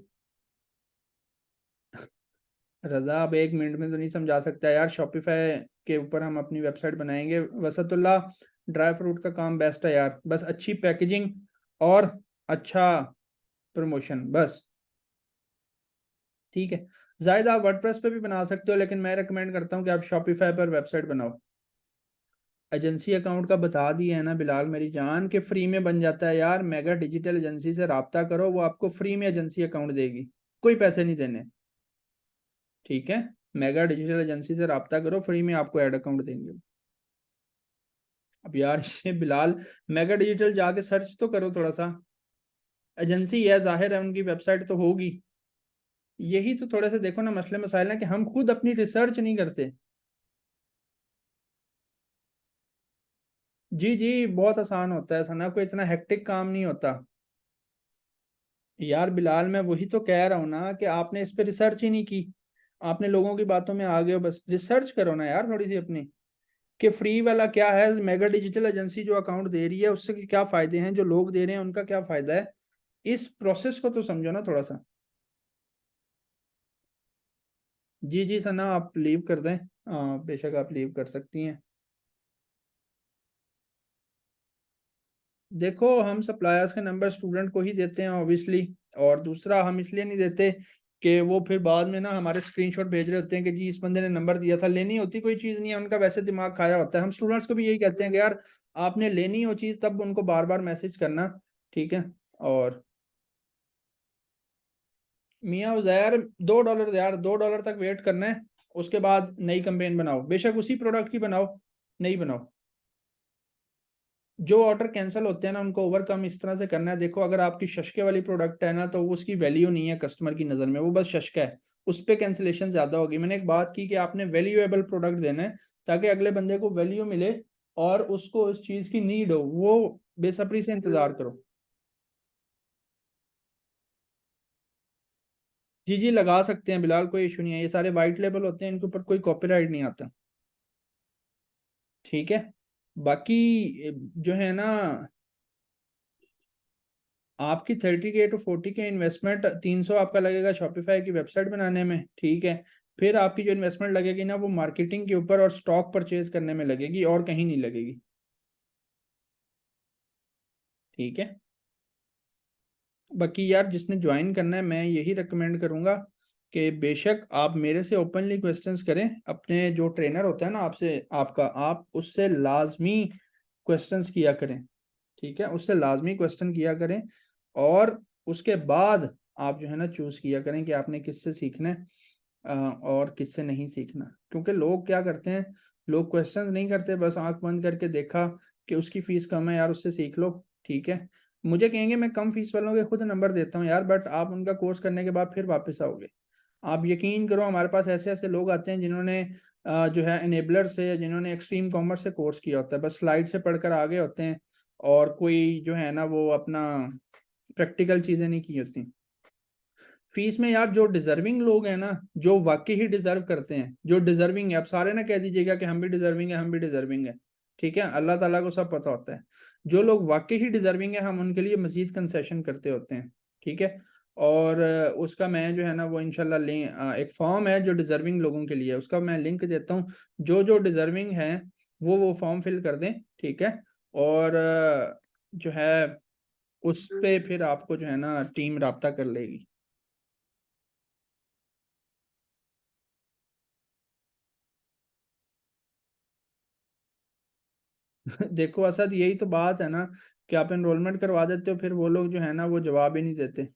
रजा, अब 1 मिनट में तो नहीं समझा सकता यार, शॉपिफाई के ऊपर हम अपनी वेबसाइट बनाएंगे। वसतुल्ला, ड्राई फ्रूट का काम बेस्ट है यार, बस अच्छी पैकेजिंग और अच्छा प्रमोशन, बस। ठीक है। जायद आप वर्डप्रेस पे भी बना सकते हो, लेकिन मैं रिकमेंड करता हूँ कि आप शॉपिफाई पर वेबसाइट बनाओ। एजेंसी अकाउंट का बता दिया है ना बिलाल मेरी जान, के फ्री में बन जाता है यार। मेगा डिजिटल एजेंसी से राब्ता करो, वो आपको फ्री में एजेंसी अकाउंट देगी, कोई पैसे नहीं देने। ठीक है, मेगा डिजिटल एजेंसी से राब्ता करो, फ्री में आपको ऐड अकाउंट देंगे। अब यार ये बिलाल, मेगा डिजिटल जाके सर्च तो करो थोड़ा सा। एजेंसी है, जाहिर है उनकी वेबसाइट तो होगी। यही तो थोड़े से देखो ना मसले मसाइल ना, कि हम खुद अपनी रिसर्च नहीं करते। जी जी, बहुत आसान होता है सना, कोई इतना हेक्टिक काम नहीं होता। यार बिलाल, मैं वही तो कह रहा हूँ ना कि आपने इस पे रिसर्च ही नहीं की। आपने लोगों की बातों में आ गए हो, बस रिसर्च करो ना यार थोड़ी सी अपनी, कि फ्री वाला क्या है, मेगा डिजिटल एजेंसी जो अकाउंट दे रही है उससे क्या फायदे हैं, जो लोग दे रहे हैं उनका क्या फायदा है। इस प्रोसेस को तो समझो ना थोड़ा सा। जी जी सना, आप लीव कर दें। बेशक आप लीव कर सकती हैं। देखो, हम सप्लायर्स के नंबर स्टूडेंट को ही देते हैं ऑब्वियसली। और दूसरा, हम इसलिए नहीं देते कि वो फिर बाद में ना हमारे स्क्रीनशॉट भेज रहे होते हैं कि जी इस बंदे ने नंबर दिया था। लेनी होती कोई चीज़ नहीं है, उनका वैसे दिमाग खाया होता है। हम स्टूडेंट्स को भी यही कहते हैं कि यार आपने लेनी हो चीज़ तब उनको बार बार मैसेज करना। ठीक है। और मियाँ उज़ैर, $2 यार, $2 तक वेट करना है। उसके बाद नई कंपेन बनाओ, बेशक उसी प्रोडक्ट की बनाओ, नई बनाओ। जो ऑर्डर कैंसिल होते हैं ना उनको ओवरकम इस तरह से करना है। देखो, अगर आपकी शशके वाली प्रोडक्ट है ना, तो वो उसकी वैल्यू नहीं है कस्टमर की नज़र में, वो बस शशका है। उस पर कैंसिलेशन ज़्यादा होगी। मैंने एक बात की कि आपने वैल्यूएबल प्रोडक्ट देना है, ताकि अगले बंदे को वैल्यू मिले और उसको उस चीज़ की नीड हो, वो बेसब्री से इंतज़ार करो। जी जी, लगा सकते हैं बिलाल, कोई इशू नहीं है। ये सारे वाइट लेबल होते हैं, इनके ऊपर कोई कॉपीराइट नहीं आता। ठीक है। बाकी जो है ना, आपकी 30K to 40K इन्वेस्टमेंट, 300 आपका लगेगा शॉपिफाई की वेबसाइट बनाने में। ठीक है। फिर आपकी जो इन्वेस्टमेंट लगेगी ना, वो मार्केटिंग के ऊपर और स्टॉक परचेज करने में लगेगी, और कहीं नहीं लगेगी। ठीक है। बाकी यार, जिसने ज्वाइन करना है, मैं यही रिकमेंड करूंगा कि बेशक आप मेरे से ओपनली क्वेश्चंस करें। अपने जो ट्रेनर होता है ना आपसे, आपका, आप उससे लाजमी क्वेश्चंस किया करें। ठीक है, उससे लाजमी क्वेश्चन किया करें। और उसके बाद आप जो है ना चूज किया करें कि आपने किससे सीखना है और किससे नहीं सीखना। क्योंकि लोग क्या करते हैं, लोग क्वेश्चंस नहीं करते, बस आंख बंद करके देखा कि उसकी फीस कम है यार, उससे सीख लो। ठीक है। मुझे कहेंगे मैं कम फीस वालों के खुद नंबर देता हूँ यार, बट आप उनका कोर्स करने के बाद फिर वापस आओगे। आप यकीन करो, हमारे पास ऐसे ऐसे लोग आते हैं जिन्होंने जो है एनेबलर से, या जिन्होंने एक्सट्रीम कॉमर्स से कोर्स किया होता है, बस स्लाइड से पढ़कर आगे होते हैं। और कोई जो है ना वो अपना प्रैक्टिकल चीजें नहीं की होती। फीस में यार, जो डिजर्विंग लोग हैं ना, जो वाकई ही डिजर्व करते हैं, जो डिजर्विंग है, आप सारे ना कह दीजिएगा कि हम भी डिजर्विंग है, हम भी डिजर्विंग है। ठीक है, अल्लाह ताला को सब पता होता है। जो लोग वाकई ही डिजर्विंग है, हम उनके लिए मजीद कंसेशन करते होते हैं। ठीक है। और उसका मैं जो है ना वो इंशाल्लाह एक फॉर्म है जो डिजर्विंग लोगों के लिए है, उसका मैं लिंक देता हूँ। जो जो डिजर्विंग है वो फॉर्म फिल कर दें। ठीक है। और जो है उस पे फिर आपको जो है ना टीम राब्ता कर लेगी। देखो असद, यही तो बात है ना, कि आप एनरोलमेंट करवा देते हो, फिर वो लोग जो है ना वो जवाब ही नहीं देते।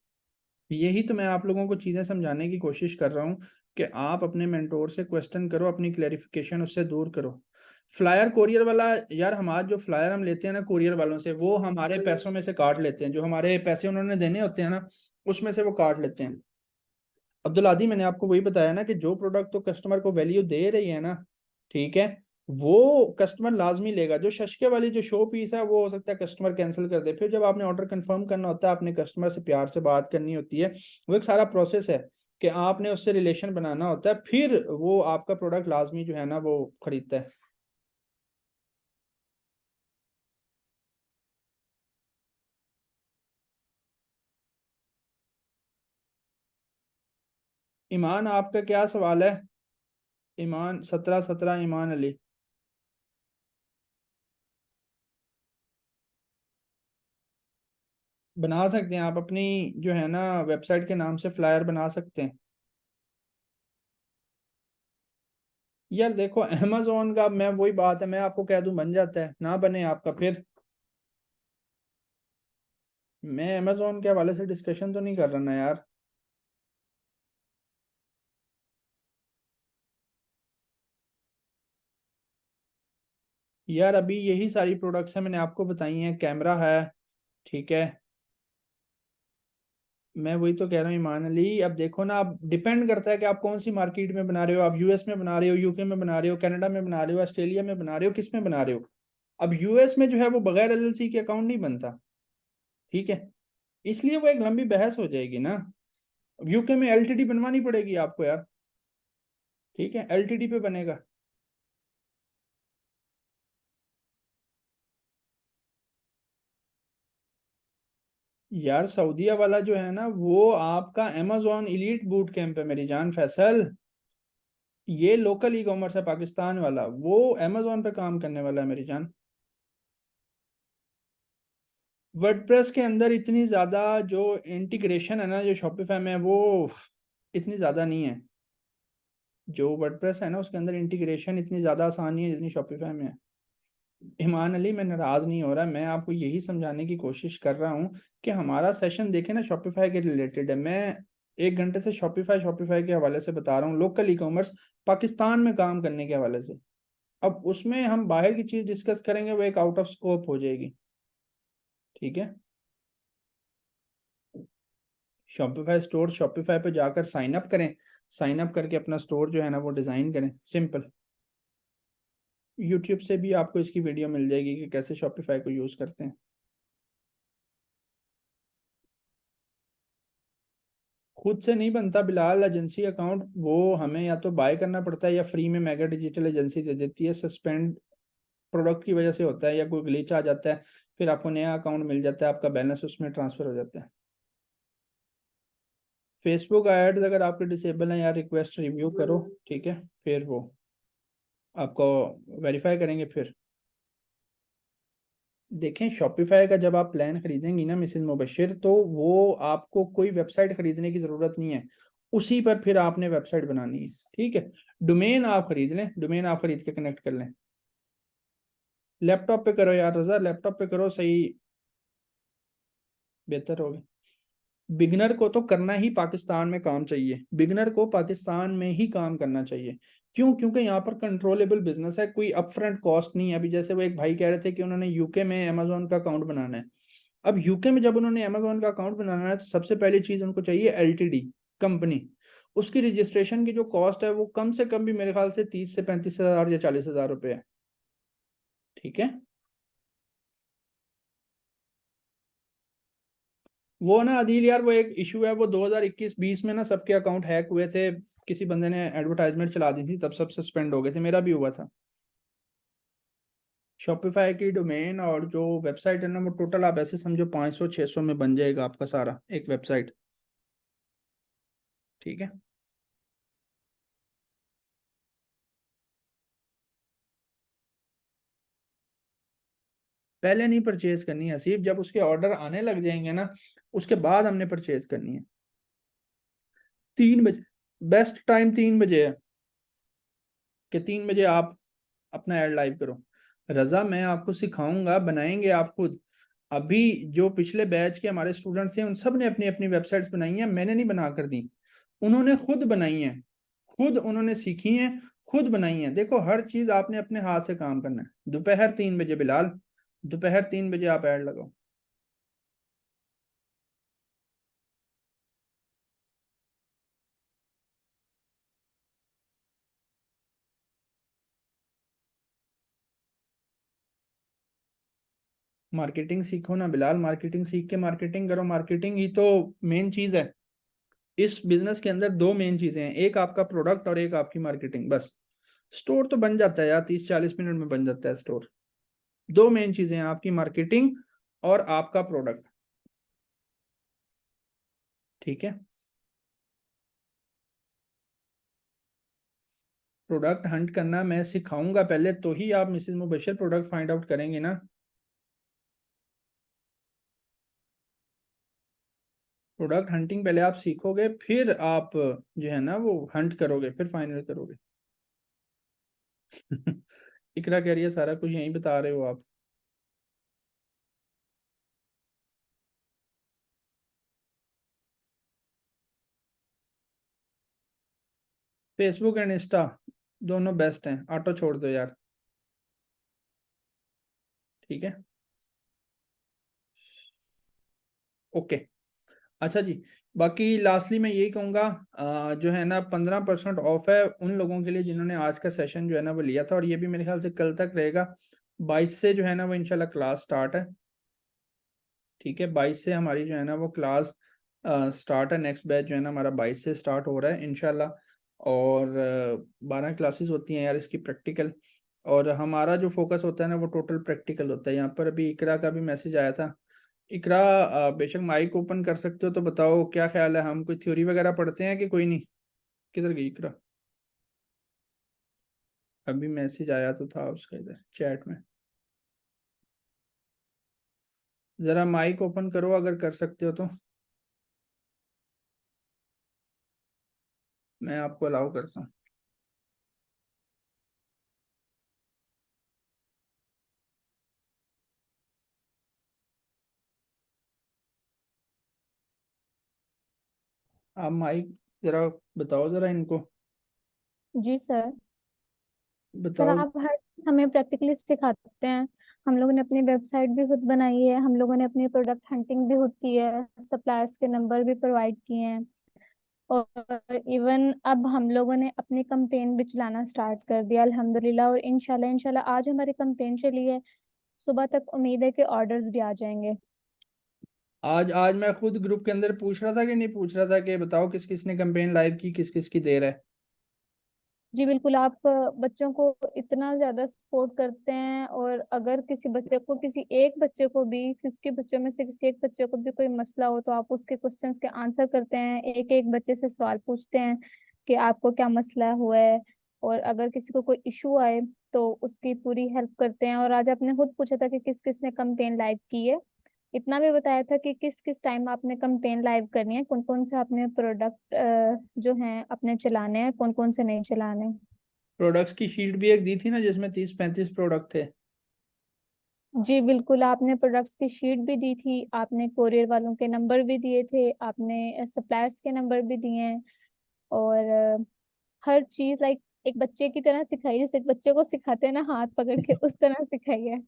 यही तो मैं आप लोगों को चीज़ें समझाने की कोशिश कर रहा हूँ, कि आप अपने मेंटोर से क्वेश्चन करो, अपनी क्लेरिफिकेशन उससे दूर करो। फ्लायर कोरियर वाला, यार हमारा जो फ्लायर हम लेते हैं ना कोरियर वालों से, वो हमारे पैसों में से काट लेते हैं, जो हमारे पैसे उन्होंने देने होते हैं ना, उसमें से वो काट लेते हैं। अब्दुल आदी, मैंने आपको वही बताया ना, कि जो प्रोडक्ट तो कस्टमर को वैल्यू दे रही है ना, ठीक है, वो कस्टमर लाजमी लेगा। जो शशके वाली जो शो पीस है, वो हो सकता है कस्टमर कैंसिल कर दे। फिर जब आपने ऑर्डर कंफर्म करना होता है, आपने कस्टमर से प्यार से बात करनी होती है। वो एक सारा प्रोसेस है कि आपने उससे रिलेशन बनाना होता है, फिर वो आपका प्रोडक्ट लाजमी जो है ना वो खरीदता है। ईमान, आपका क्या सवाल है? ईमान 1717, ईमान अली। बना सकते हैं आप अपनी जो है ना वेबसाइट के नाम से फ्लायर बना सकते हैं। यार देखो अमेजोन का, मैं वही बात है, मैं आपको कह दूं बन जाता है, ना बने आपका फिर। मैं अमेजोन के हवाले से डिस्कशन तो नहीं कर रहा ना यार। यार अभी यही सारी प्रोडक्ट्स हैं मैंने आपको बताई हैं, कैमरा है, ठीक है। मैं वही तो कह रहा हूँ ईमान अली, अब देखो ना, अब डिपेंड करता है कि आप कौन सी मार्केट में बना रहे हो। आप यूएस में बना रहे हो, यूके में बना रहे हो, कनाडा में बना रहे हो, ऑस्ट्रेलिया में बना रहे हो, किस में बना रहे हो। अब यूएस में जो है वो बगैर एलएलसी के अकाउंट नहीं बनता, ठीक है। इसलिए वो एक लंबी बहस हो जाएगी ना। अब यूके में एलटीडी बनवानी पड़ेगी आपको यार, ठीक है, एलटीडी पे बनेगा। यार सऊदीया वाला जो है ना, वो आपका अमेजोन इलीट बूट कैंप है मेरी जान फैसल। ये लोकल ई कॉमर्स है पाकिस्तान वाला, वो अमेजोन पे काम करने वाला है मेरी जान। वर्डप्रेस के अंदर इतनी ज़्यादा जो इंटीग्रेशन है ना, जो शॉपिफाई में है, वो इतनी ज़्यादा नहीं है। जो वर्डप्रेस है ना उसके अंदर इंटीग्रेशन इतनी ज़्यादा आसान नहीं है जितनी शॉपिफाई में है। ईमान अली, मैं नाराज़ नहीं हो रहा, मैं आपको यही समझाने की कोशिश कर रहा हूँ कि हमारा सेशन देखे ना शॉपिफाई के रिलेटेड है। मैं 1 घंटे से शॉपिफाई शॉपिफाई के हवाले से बता रहा हूँ, लोकल ई कॉमर्स पाकिस्तान में काम करने के हवाले से। अब उसमें हम बाहर की चीज़ डिस्कस करेंगे, वो एक आउट ऑफ स्कोप हो जाएगी, ठीक है। शॉपिफाई स्टोर, शॉपिफाई पे जाकर साइन अप करें। साइन अप करके अपना स्टोर जो है ना वो डिज़ाइन करें, सिंपल। यूट्यूब से भी आपको इसकी वीडियो मिल जाएगी कि कैसे शॉपिफाई को यूज़ करते हैं। खुद से नहीं बनता बिलाल एजेंसी अकाउंट, वो हमें या तो बाय करना पड़ता है या फ्री में मेगा डिजिटल एजेंसी दे देती है। सस्पेंड प्रोडक्ट की वजह से होता है या कोई ग्लिच आ जाता है, फिर आपको नया अकाउंट मिल जाता है, आपका बैलेंस उसमें ट्रांसफर हो जाता है। फेसबुक एड्स अगर आपके डिसेबल हैं, या रिक्वेस्ट रिव्यू करो, ठीक है, फिर वो आपको वेरीफाई करेंगे फिर। देखें शॉपिफाई का जब आप प्लान खरीदेंगी ना मिसेस मुबशिर, तो वो आपको कोई वेबसाइट खरीदने की ज़रूरत नहीं है, उसी पर फिर आपने वेबसाइट बनानी है, ठीक है। डोमेन आप खरीद लें, डोमेन आप खरीद के कनेक्ट कर लें। लैपटॉप पे करो यार रज़ा, लैपटॉप पे करो, सही बेहतर होगा। बिगनर को तो करना ही पाकिस्तान में काम चाहिए, बिगनर को पाकिस्तान में ही काम करना चाहिए। क्यों? क्योंकि यहाँ पर कंट्रोलेबल बिजनेस है, कोई अपफ्रंट कॉस्ट नहीं है। अभी जैसे वो एक भाई कह रहे थे कि उन्होंने यूके में अमेजोन का अकाउंट बनाना है। अब यूके में जब उन्होंने अमेजोन का अकाउंट बनाना है तो सबसे पहली चीज उनको चाहिए एलटीडी, कंपनी। उसकी रजिस्ट्रेशन की जो कॉस्ट है वो कम से कम भी मेरे ख्याल से 30 से 35 हज़ार या 40 हज़ार रुपये है, ठीक है। वो ना अदील यार, वो एक इशू है, वो 2021-20 में ना सबके अकाउंट हैक हुए थे। किसी बंदे ने एडवर्टाइजमेंट चला दी थी, तब सब सस्पेंड हो गए थे, मेरा भी हुआ था। शॉपिफाई की डोमेन और जो वेबसाइट है ना, वो टोटल आप ऐसे समझो 500-600 में बन जाएगा आपका सारा एक वेबसाइट, ठीक है। पहले नहीं परचेज करनी है हसीब, जब उसके ऑर्डर आने लग जाएंगे ना उसके बाद हमने परचेज करनी है। 3 बजे बेस्ट टाइम, 3 बजे है कि 3 बजे आप अपना ऐड लाइव करो। रजा मैं आपको सिखाऊंगा, बनाएंगे आप खुद। अभी जो पिछले बैच के हमारे स्टूडेंट्स थे उन सब ने अपनी अपनी वेबसाइट्स बनाई हैं, मैंने नहीं बना कर दी, उन्होंने खुद बनाई हैं। खुद उन्होंने सीखी हैं, खुद बनाई हैं। देखो हर चीज आपने अपने हाथ से काम करना है। दोपहर 3 बजे बिलाल, दोपहर 3 बजे आप ऐड लगाओ। मार्केटिंग सीखो ना बिलाल, मार्केटिंग सीख के मार्केटिंग करो, मार्केटिंग ही तो मेन चीज है। इस बिजनेस के अंदर दो मेन चीजें हैं, एक आपका प्रोडक्ट और एक आपकी मार्केटिंग, बस। स्टोर तो बन जाता है यार, 30-40 मिनट में बन जाता है स्टोर। दो मेन चीजें हैं, आपकी मार्केटिंग और आपका प्रोडक्ट, ठीक है। प्रोडक्ट हंट करना मैं सिखाऊंगा पहले, तो ही आप Mrs Mubashar product find out करेंगे ना। प्रोडक्ट हंटिंग पहले आप सीखोगे, फिर आप जो है ना वो हंट करोगे, फिर फाइनल करोगे। इकरा कह रही है सारा कुछ यहीं बता रहे हो आप। फेसबुक एंड इंस्टा दोनों बेस्ट हैं, ऑटो छोड़ दो यार। ठीक है, ओके। अच्छा जी, बाकी लास्टली मैं यही कहूँगा, जो है ना 15% ऑफ है उन लोगों के लिए जिन्होंने आज का सेशन जो है ना वो लिया था, और ये भी मेरे ख्याल से कल तक रहेगा। 22 से जो है ना वो इंशाल्लाह क्लास स्टार्ट है। ठीक है, 22 से हमारी जो है ना वो क्लास स्टार्ट है। नेक्स्ट बैच जो है ना हमारा 22 से स्टार्ट हो रहा है इंशाल्लाह। और 12 क्लासेस होती हैं यार इसकी प्रैक्टिकल, और हमारा जो फोकस होता है ना वो टोटल प्रैक्टिकल होता है। यहाँ पर अभी इकरा का भी मैसेज आया था। इकरा, बेशक माइक ओपन कर सकते हो, तो बताओ क्या ख्याल है, हम कोई थ्योरी वगैरह पढ़ते हैं कि कोई नहीं? किधर गई इकरा? अभी मैसेज आया तो था उसका इधर चैट में। ज़रा माइक ओपन करो अगर कर सकते हो तो, मैं आपको अलाउ करता हूँ। आप माइक ज़रा बताओ ज़रा इनको, जी सर। सर बताओ। आप हर चीज़ हमें प्रैक्टिकली सिखाते हैं। हम लोगों ने अपनी वेबसाइट भी खुद बनाई है, हम लोगों ने अपनी प्रोडक्ट हंटिंग भी खुद की है, सप्लायर्स के नंबर भी प्रोवाइड किए हैं। और इवन अब हम लोगों ने अपनी कंपेन भी चलाना स्टार्ट कर दिया अल्हम्दुलिल्लाह। और इंशाल्लाह इंशाल्लाह आज हमारी कंपेन चली है, सुबह तक उम्मीद है कि ऑर्डर्स भी आ जाएंगे। आज आज मैं खुद ग्रुप के अंदर पूछ रहा था कि नहीं पूछ रहा था कि बताओ किस किस ने कंपेन लाइव की, किस किस की देर है। जी बिल्कुल। आप बच्चों को इतना ज्यादा सपोर्ट करते हैं, और अगर किसी बच्चे को, किसी एक बच्चे को भी, 50 बच्चों में से किसी एक बच्चे को भी कोई मसला हो तो आप उसके क्वेश्चंस के आंसर करते हैं, एक एक बच्चे से सवाल पूछते हैं कि आपको क्या मसला हुआ है। और अगर किसी को कोई इशू आए तो उसकी पूरी हेल्प करते हैं। और आज आपने खुद पूछा था कि किस किस ने कंपेन लाइव की है, इतना भी बताया था कि किस किस टाइम आपने कंपेन लाइव करनी है, कौन कौन से आपने प्रोडक्ट जो हैं अपने चलाने हैं, कौन कौन से नहीं चलाने। प्रोडक्ट्स की शीट भी एक दी थी ना जिसमें 30-35 प्रोडक्ट थे। जी बिल्कुल। आपने प्रोडक्ट्स की शीट भी दी थी, आपने कोरियर वालों के नंबर भी दिए थे, आपने सप्लायर्स के नंबर भी दिए हैं। और हर चीज लाइक एक बच्चे की तरह सिखाई, जैसे एक बच्चे को सिखाते हैं ना हाथ पकड़ के, उस तरह सिखाई है।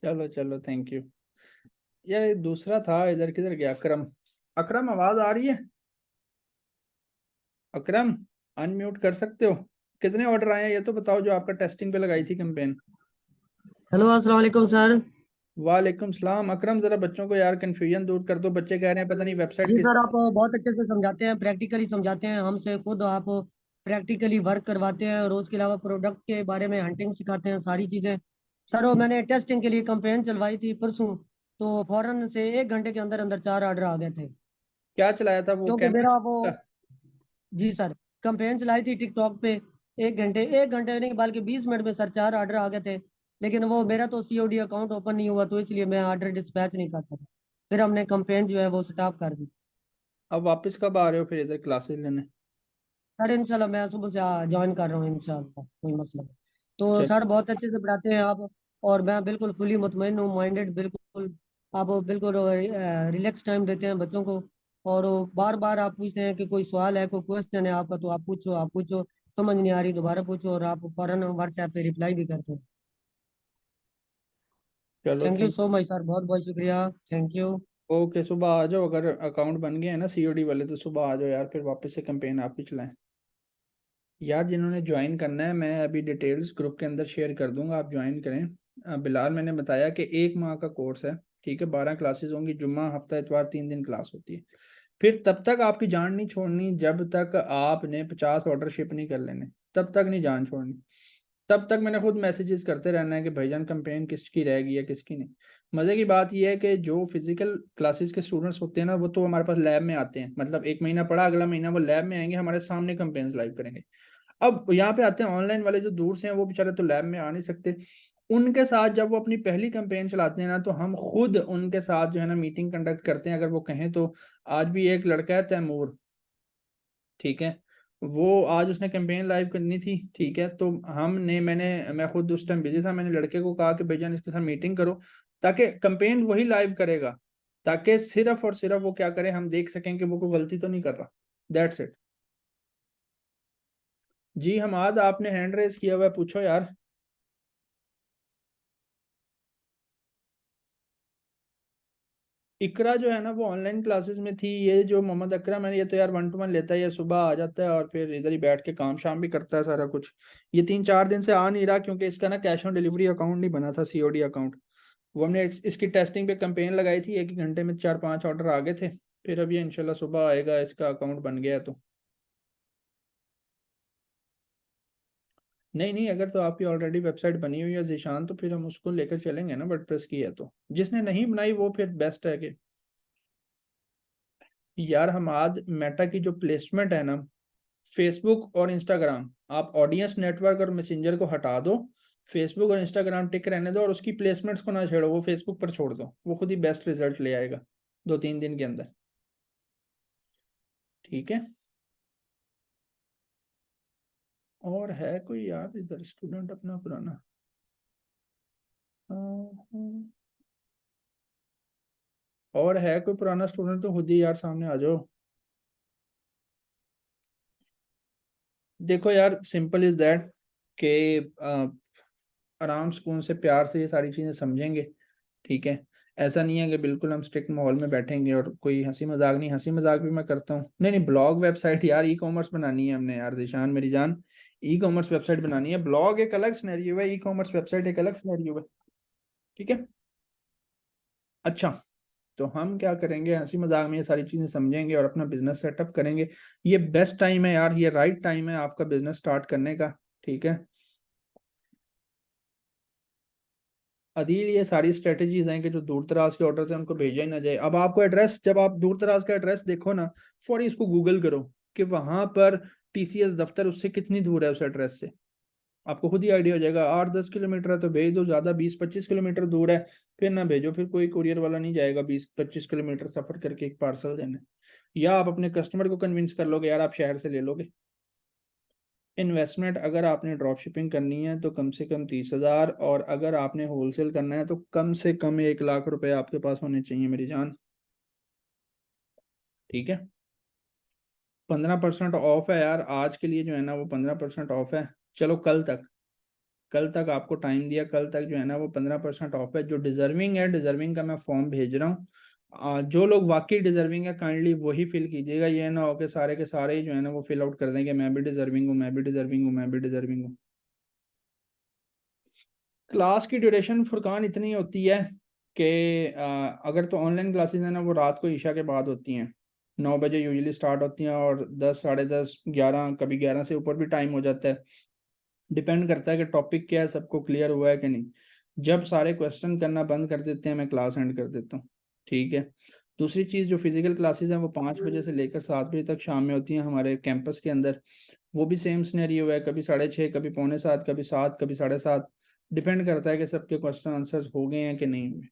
चलो चलो, थैंक यू। यार ये दूसरा था, इधर किधर गया अकरम? अकरम आवाज आ रही है? अकरम, अनम्यूट कर सकते हो? कितने ऑर्डर आए हैं ये तो बताओ, जो आपका टेस्टिंग पे लगाई थी कैंपेन। हेलो अस्सलाम वालेकुम सर। वालेकुम सलाम। अकरम जरा बच्चों को यार कंफ्यूजन दूर कर दो, बच्चे कह रहे हैं पता नहीं वेबसाइट जी किस। सर, आप बहुत अच्छे से समझाते हैं, प्रैक्टिकली समझाते हैं, हमसे खुद आप प्रैक्टिकली वर्क करवाते हैं, और उसके अलावा प्रोडक्ट के बारे में हंटिंग सिखाते हैं, सारी चीज़ें। सर वो मैंने टेस्टिंग के लिए कंपेन चलवाई थी परसों, तो फौरन से 1 घंटे के अंदर अंदर 4 ऑर्डर आ गए थे। क्या चलाया था वो, क्योंकि कैमरा मेरा वो, चलाया था? जी सर, कंपेन चलाई थी टिकटॉक पे। 1 घंटे नहीं बल्कि 20 मिनट में सर 4 ऑर्डर आ गए थे। लेकिन वो मेरा तो सीओडी अकाउंट ओपन नहीं हुआ, तो इसलिए मैं ऑर्डर डिस्पैच नहीं कर सका। फिर हमने कंपेन जो है वो स्टॉप कर दी। अब वापस कब आ रहे हो फिर इधर क्लासेस लेने? सर इंशाल्लाह मैं सुबह से ज्वाइन कर रहा हूँ इंशाल्लाह, कोई मसला नहीं। तो चल, सर बहुत अच्छे से पढ़ाते हैं आप, और मैं बिल्कुल फुली मुतमईन हूँ, माइंडेड बिल्कुल। आप बिल्कुल रिलैक्स टाइम देते हैं बच्चों को, और बार बार आप पूछते हैं कि कोई सवाल है, कोई क्वेश्चन है आपका, तो आप पूछो, समझ नहीं आ रही दोबारा पूछो, और आप फौरन व्हाट्सएप पे रिप्लाई भी करते हैं। चलो thank you thank. So much sir, बहुत बहुत शुक्रिया। Thank you. ओके, सुबह आ जाओ, अगर अकाउंट बन गए हैं ना सीओडी वाले तो सुबह आ जाओ यार, फिर वापस से कैंपेन आप ही चलाएं। यार जिन्होंने ज्वाइन करना है मैं अभी डिटेल्स ग्रुप के अंदर शेयर कर दूंगा, आप ज्वाइन करें। बिलाल, मैंने बताया कि 1 माह का कोर्स है। ठीक है, 12 क्लासेस होंगी, जुम्मा हफ्ता इतवार 3 दिन क्लास होती है। फिर तब तक आपकी जान नहीं छोड़नी जब तक आपने 50 ऑर्डर शिप नहीं कर लेने, तब तक नहीं जान छोड़नी। तब तक मैंने खुद मैसेजेस करते रहना है कि भाईजान कंपेन किसकी रह गई है किसकी नहीं। मज़े की बात यह है कि जो फिजिकल क्लासेस के स्टूडेंट्स होते हैं ना वो तो हमारे पास लैब में आते हैं, मतलब 1 महीना पढ़ा, अगला महीना वो लैब में आएंगे, हमारे सामने कंपेन्स लाइव करेंगे। अब यहाँ पे आते हैं ऑनलाइन वाले जो दूर से हैं, वो बेचारे तो लैब में आ नहीं सकते। उनके साथ जब वो अपनी पहली कैंपेन चलाते हैं ना तो हम खुद उनके साथ जो है ना मीटिंग कंडक्ट करते हैं, अगर वो कहें तो। आज भी एक लड़का है तैमूर, ठीक है, वो आज उसने कैंपेन लाइव करनी थी, ठीक है, तो मैं खुद उस टाइम बिजी था, मैंने लड़के को कहा कि भाईजान इसके साथ मीटिंग करो, ताकि कैंपेन वही लाइव करेगा, ताकि सिर्फ और सिर्फ वो क्या करे, हम देख सकें कि वो कोई गलती तो नहीं कर रहा। That's it. जी हमाद, आपने हैंड रेज किया हुआ है, पूछो यार। इकरा जो है ना वो ऑनलाइन क्लासेस में थी, ये जो मोहम्मद अकरम है ये तो यार 1 to 1 लेता है, ये सुबह आ जाता है और फिर इधर ही बैठ के काम शाम भी करता है सारा कुछ। ये 3-4 दिन से आ नहीं रहा क्योंकि इसका ना कैश ऑन डिलीवरी अकाउंट नहीं बना था, सीओडी अकाउंट। वो हमने इसकी टेस्टिंग पे कैंपेन लगाई थी, 1 ही घंटे में 4-5 ऑर्डर आ गए थे। फिर अभी इंशाल्लाह सुबह आएगा, इसका अकाउंट बन गया तो। नहीं नहीं, अगर तो आपकी ऑलरेडी वेबसाइट बनी हुई है जीशान, तो फिर हम उसको लेकर चलेंगे ना, वर्डप्रेस की है तो। जिसने नहीं बनाई वो फिर बेस्ट है कि यार, हम आज मेटा की जो प्लेसमेंट है ना, फेसबुक और इंस्टाग्राम, आप ऑडियंस नेटवर्क और मैसेंजर को हटा दो, फेसबुक और इंस्टाग्राम टिक रहने दो, और उसकी प्लेसमेंट्स को ना छेड़ो, वो फेसबुक पर छोड़ दो, वो खुद ही बेस्ट रिजल्ट ले आएगा 2-3 दिन के अंदर। ठीक है। और है कोई यार इधर स्टूडेंट अपना पुराना? और है कोई पुराना स्टूडेंट तो खुद ही यार सामने आ जाओ। देखो यार, सिंपल इज दैट कि आराम सुकून से प्यार से ये सारी चीज़ें समझेंगे, ठीक है। ऐसा नहीं है कि बिल्कुल हम स्ट्रिक्ट माहौल में बैठेंगे और कोई हंसी मजाक नहीं, हंसी मजाक भी मैं करता हूँ। नहीं नहीं, ब्लॉग वेबसाइट यार, ई कॉमर्स बनानी है हमने यार, जीशान मेरी जान, ई कॉमर्स वेबसाइट बनानी है। ब्लॉग एक अलग सिनेरियो है, ई कॉमर्स वेबसाइट एक अलग सिनेरियो है, ठीक है। अच्छा, तो हम क्या करेंगे, हंसी मजाक में ये सारी चीजें समझेंगे और अपना बिजनेस सेटअप करेंगे। ये बेस्ट टाइम है यार, ये राइट टाइम है आपका बिजनेस स्टार्ट करने का, ठीक है। अदील, ये सारी स्ट्रेटजीज हैं कि जो दूर दराज के ऑर्डर है उनको भेजा ही ना जाए। अब आपको एड्रेस, जब आप दूर दराज का एड्रेस देखो ना, फौरी इसको गूगल करो कि वहां पर टीसीएस दफ्तर उससे कितनी दूर है, उस एड्रेस से आपको खुद ही आइडिया हो जाएगा। 8-10 किलोमीटर है तो भेज दो, ज्यादा 20-25 किलोमीटर दूर है फिर ना भेजो, फिर कोई कुरियर वाला नहीं जाएगा 20-25 किलोमीटर सफर करके एक पार्सल देने। या आप अपने कस्टमर को कन्विंस कर लोगे यार, आप शहर से ले लोगे। इन्वेस्टमेंट अगर आपने ड्रॉप शिपिंग करनी है तो कम से कम 30,000, और अगर आपने होलसेल करना है तो कम से कम 1 लाख रुपए आपके पास होने चाहिए मेरी जान, ठीक है। 15% ऑफ है यार आज के लिए, जो है ना वो 15% ऑफ है। चलो कल तक, कल तक आपको टाइम दिया, कल तक जो है ना वो 15% ऑफ है। जो डिजर्विंग है, डिजर्विंग का मैं फॉर्म भेज रहा हूँ। जो लोग वाकई डिजर्विंग है काइंडली वही फिल कीजिएगा, ये ना हो कि सारे के सारे ही जो है ना वो फिल आउट कर देंगे, मैं भी डिजर्विंग हूँ, मैं भी डिजर्विंग हूँ, मैं भी डिजर्विंग हूँ। क्लास की ड्यूरेशन फुरकान इतनी होती है कि अगर तो ऑनलाइन क्लासेस है ना वो रात को ईशा के बाद होती हैं, 9 बजे यूजुअली स्टार्ट होती हैं, और 10, 10:30, 11, कभी 11 से ऊपर भी टाइम हो जाता है। डिपेंड करता है कि टॉपिक क्या है, सबको क्लियर हुआ है कि नहीं। जब सारे क्वेश्चन करना बंद कर देते हैं मैं क्लास एंड कर देता हूँ, ठीक है। दूसरी चीज़, जो फिजिकल क्लासेस हैं वो 5 बजे से लेकर 7 बजे तक शाम में होती हैं हमारे कैंपस के अंदर। वो भी सेम सिनेरियो है, कभी 6:30, कभी 6:45, कभी 7, कभी 7:30। डिपेंड करता है कि सबके क्वेश्चन आंसर्स हो गए हैं कि नहीं हुए।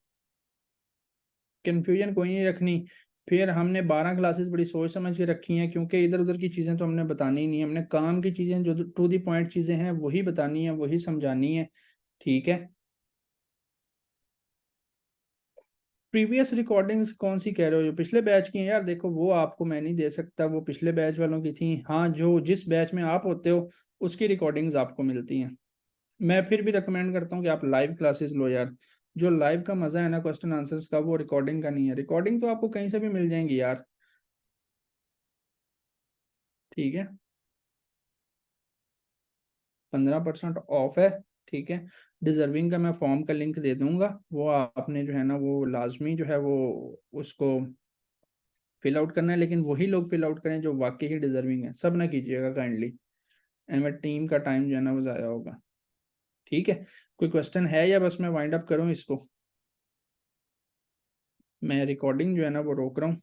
कन्फ्यूजन कोई नहीं रखनी। फिर हमने 12 क्लासेस बड़ी सोच समझ के रखी हैं, क्योंकि इधर उधर की चीज़ें तो हमने बतानी ही नहीं, हमने काम की चीज़ें जो टू दी पॉइंट चीज़ें हैं वही बतानी है, वही समझानी है, ठीक है। प्रीवियस रिकॉर्डिंग्स कौन सी कह रहे हो, जो पिछले बैच की हैं यार? देखो वो आपको मैं नहीं दे सकता, वो पिछले बैच वालों की थी। हाँ, जो जिस बैच में आप होते हो उसकी रिकॉर्डिंग्स आपको मिलती हैं। मैं फिर भी रिकमेंड करता हूँ कि आप लाइव क्लासेस लो यार। जो लाइव का मजा है ना क्वेश्चन आंसर्स का, वो रिकॉर्डिंग का नहीं है। रिकॉर्डिंग तो आपको कहीं से भी मिल जाएंगी यार, ठीक है। 15% ऑफ है, ठीक है। डिजर्विंग का मैं फॉर्म का लिंक दे दूंगा, वो आपने जो है ना वो लाजमी जो है वो उसको फिल आउट करना है, लेकिन वही लोग फिल आउट करें जो वाकई ही डिजर्विंग है, सब ना कीजिएगा काइंडली, एम टीम का टाइम जो है ना वो ज़ाया होगा, ठीक है। कोई क्वेश्चन है या बस मैं वाइंड अप करूँ इसको? मैं रिकॉर्डिंग जो है ना वो रोक रहा हूँ।